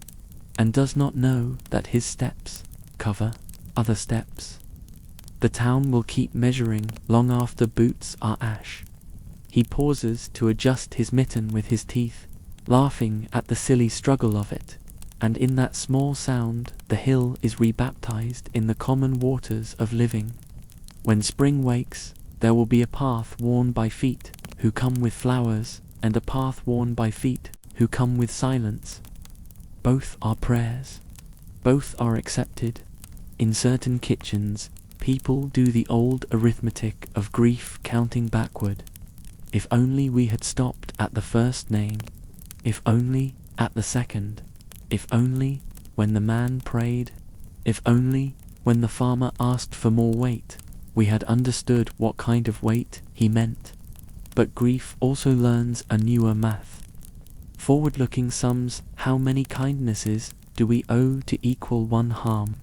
and does not know that his steps cover other steps. The town will keep measuring long after boots are ash. He pauses to adjust his mitten with his teeth, laughing at the silly struggle of it, and in that small sound the hill is rebaptized in the common waters of living. When spring wakes, there will be a path worn by feet who come with flowers, and a path worn by feet who come with silence. Both are prayers. Both are accepted. In certain kitchens, people do the old arithmetic of grief counting backward. If only we had stopped at the first name. If only at the second. If only when the man prayed. If only when the farmer asked for more weight, we had understood what kind of weight he meant. But grief also learns a newer math. Forward-looking sums, how many kindnesses do we owe to equal one harm?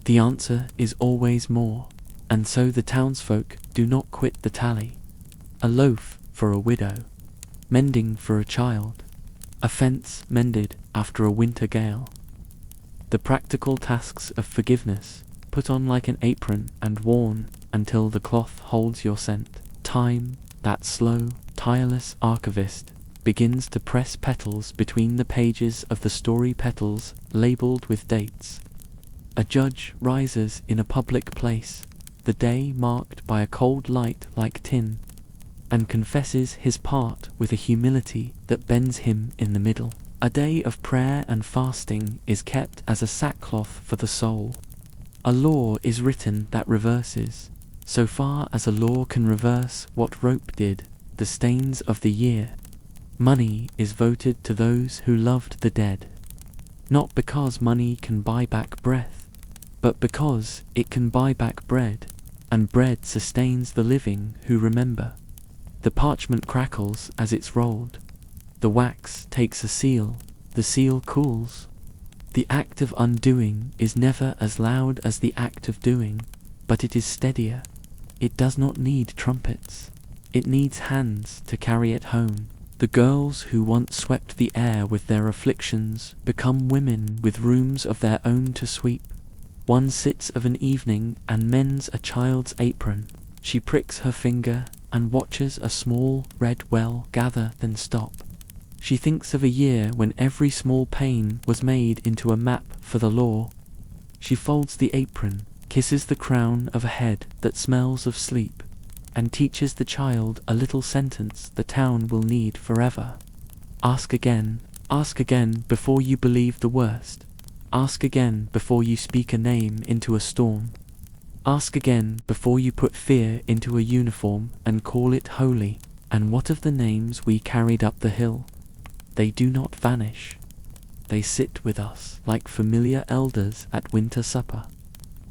The answer is always more, and so the townsfolk do not quit the tally. A loaf for a widow, mending for a child, a fence mended after a winter gale. The practical tasks of forgiveness, put on like an apron and worn until the cloth holds your scent. Time, that slow, tireless archivist, begins to press petals between the pages of the story petals labeled with dates. A judge rises in a public place, the day marked by a cold light like tin, and confesses his part with a humility that bends him in the middle. A day of prayer and fasting is kept as a sackcloth for the soul. A law is written that reverses, so far as a law can reverse what rope did, the stains of the year. Money is voted to those who loved the dead, not because money can buy back breath, but because it can buy back bread, and bread sustains the living who remember. The parchment crackles as it's rolled. The wax takes a seal, the seal cools. The act of undoing is never as loud as the act of doing, but it is steadier. It does not need trumpets. It needs hands to carry it home. The girls who once swept the air with their afflictions become women with rooms of their own to sweep. One sits of an evening and mends a child's apron. She pricks her finger and watches a small red well gather, then stop. She thinks of a year when every small pain was made into a map for the law. She folds the apron, kisses the crown of a head that smells of sleep, and teaches the child a little sentence the town will need forever. Ask again before you believe the worst. Ask again before you speak a name into a storm. Ask again before you put fear into a uniform and call it holy. And what of the names we carried up the hill? They do not vanish. They sit with us like familiar elders at winter supper,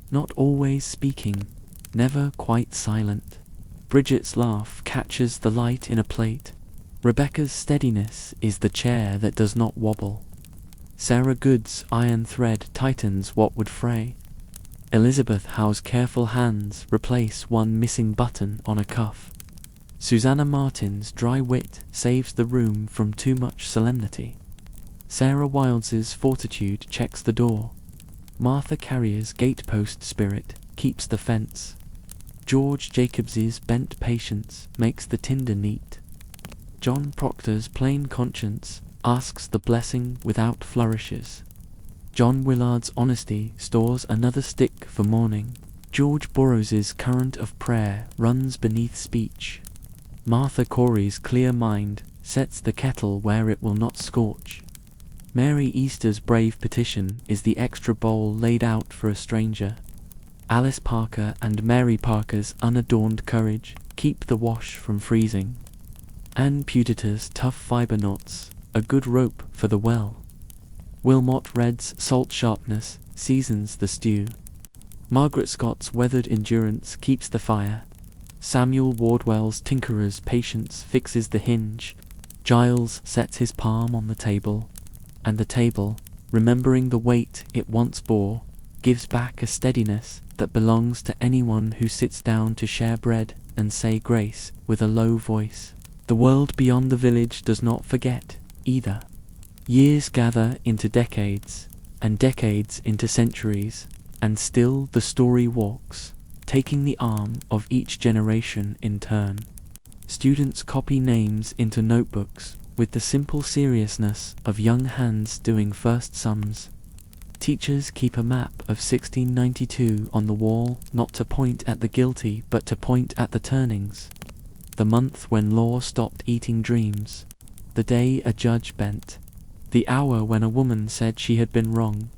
not always speaking, never quite silent. Bridget's laugh catches the light in a plate. Rebecca's steadiness is the chair that does not wobble. Sarah Good's iron thread tightens what would fray. Elizabeth Howe's careful hands replace one missing button on a cuff. Susanna Martin's dry wit saves the room from too much solemnity. Sarah Wilds's fortitude checks the door. Martha Carrier's gatepost spirit keeps the fence. George Jacobs's bent patience makes the tinder neat. John Proctor's plain conscience asks the blessing without flourishes. John Willard's honesty stores another stick for morning. George Burroughs's current of prayer runs beneath speech. Martha Corey's clear mind sets the kettle where it will not scorch. Mary Easter's brave petition is the extra bowl laid out for a stranger. Alice Parker and Mary Parker's unadorned courage keep the wash from freezing. Anne Pudita's tough fibre knots, a good rope for the well. Wilmot Redd's salt sharpness seasons the stew. Margaret Scott's weathered endurance keeps the fire. Samuel Wardwell's tinkerer's patience fixes the hinge. Giles sets his palm on the table, and the table, remembering the weight it once bore, gives back a steadiness that belongs to anyone who sits down to share bread and say grace with a low voice. The world beyond the village does not forget, either. Years gather into decades, and decades into centuries, and still the story walks, taking the arm of each generation in turn. Students copy names into notebooks with the simple seriousness of young hands doing first sums. Teachers keep a map of 1692 on the wall, not to point at the guilty but to point at the turnings. The month when law stopped eating dreams, the day a judge bent, the hour when a woman said she had been wrong,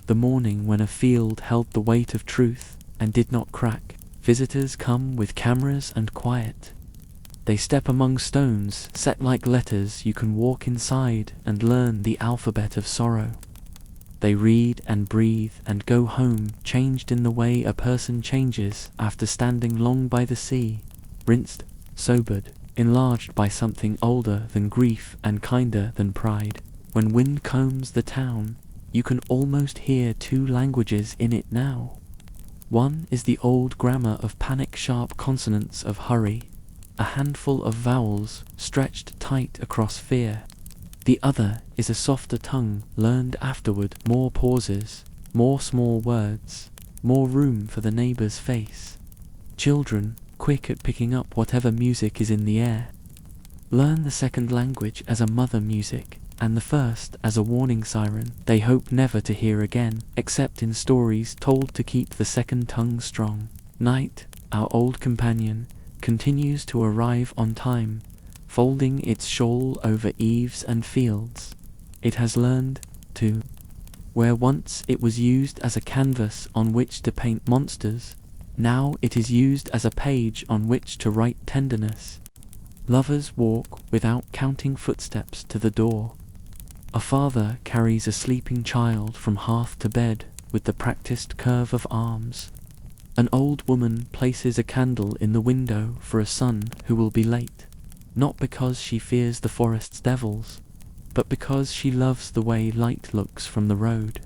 the morning when a field held the weight of truth and did not crack. Visitors come with cameras and quiet. They step among stones set like letters you can walk inside and learn the alphabet of sorrow. They read and breathe and go home changed in the way a person changes after standing long by the sea, rinsed, sobered, enlarged by something older than grief and kinder than pride. When wind combs the town, you can almost hear two languages in it now. One is the old grammar of panic-sharp consonants of hurry, a handful of vowels stretched tight across fear. The other is a softer tongue learned afterward, more pauses, more small words, more room for the neighbor's face. Children, quick at picking up whatever music is in the air, learn the second language as a mother music, and the first as a warning siren they hope never to hear again, except in stories told to keep the second tongue strong. Night, our old companion, continues to arrive on time, folding its shawl over eaves and fields. It has learned to, where once it was used as a canvas on which to paint monsters, now it is used as a page on which to write tenderness. Lovers walk without counting footsteps to the door. A father carries a sleeping child from hearth to bed with the practiced curve of arms. An old woman places a candle in the window for a son who will be late, not because she fears the forest's devils, but because she loves the way light looks from the road.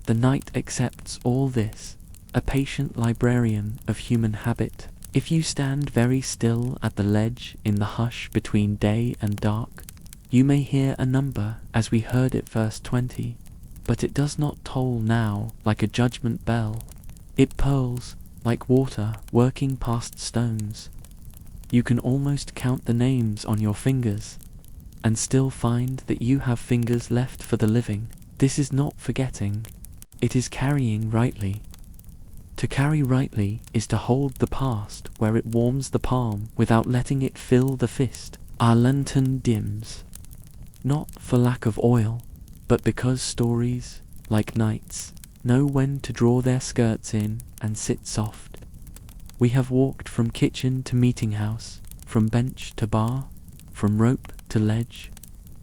The night accepts all this, a patient librarian of human habit. If you stand very still at the ledge in the hush between day and dark, you may hear a number as we heard it first 20, but it does not toll now like a judgment bell. It purls like water working past stones. You can almost count the names on your fingers, and still find that you have fingers left for the living. This is not forgetting, it is carrying rightly. To carry rightly is to hold the past where it warms the palm without letting it fill the fist. Our lantern dims, not for lack of oil, but because stories, like nights, know when to draw their skirts in and sit soft. We have walked from kitchen to meeting house, from bench to bar, from rope to ledge,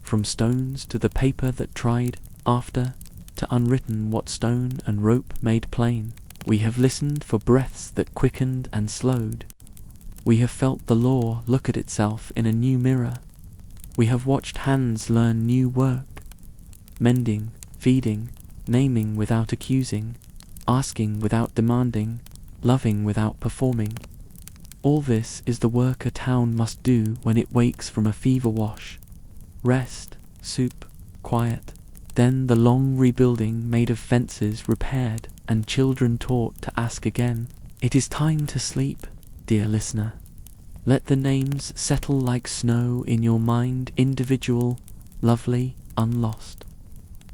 from stones to the paper that tried, after, to unwritten what stone and rope made plain. We have listened for breaths that quickened and slowed. We have felt the law look at itself in a new mirror. We have watched hands learn new work, mending, feeding, naming without accusing, asking without demanding, loving without performing. All this is the work a town must do when it wakes from a fever wash. Rest, soup, quiet, then the long rebuilding made of fences repaired and children taught to ask again. It is time to sleep, dear listener. Let the names settle like snow in your mind, individual, lovely, unlost.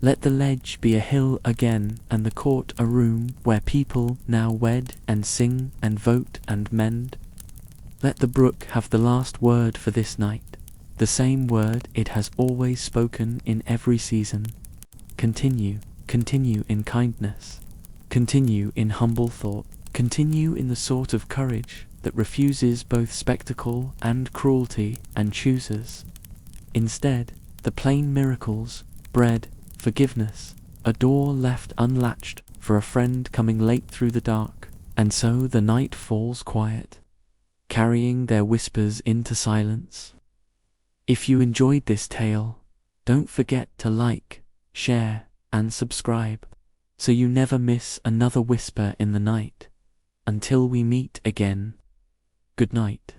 Let the ledge be a hill again and the court a room where people now wed and sing and vote and mend. Let the brook have the last word for this night, the same word it has always spoken in every season. Continue, continue in kindness. Continue in humble thought. Continue in the sort of courage that refuses both spectacle and cruelty and chooses, instead, the plain miracles, bread, forgiveness, a door left unlatched for a friend coming late through the dark, and so the night falls quiet, carrying their whispers into silence. If you enjoyed this tale, don't forget to like, share, and subscribe, so you never miss another whisper in the night. Until we meet again, good night.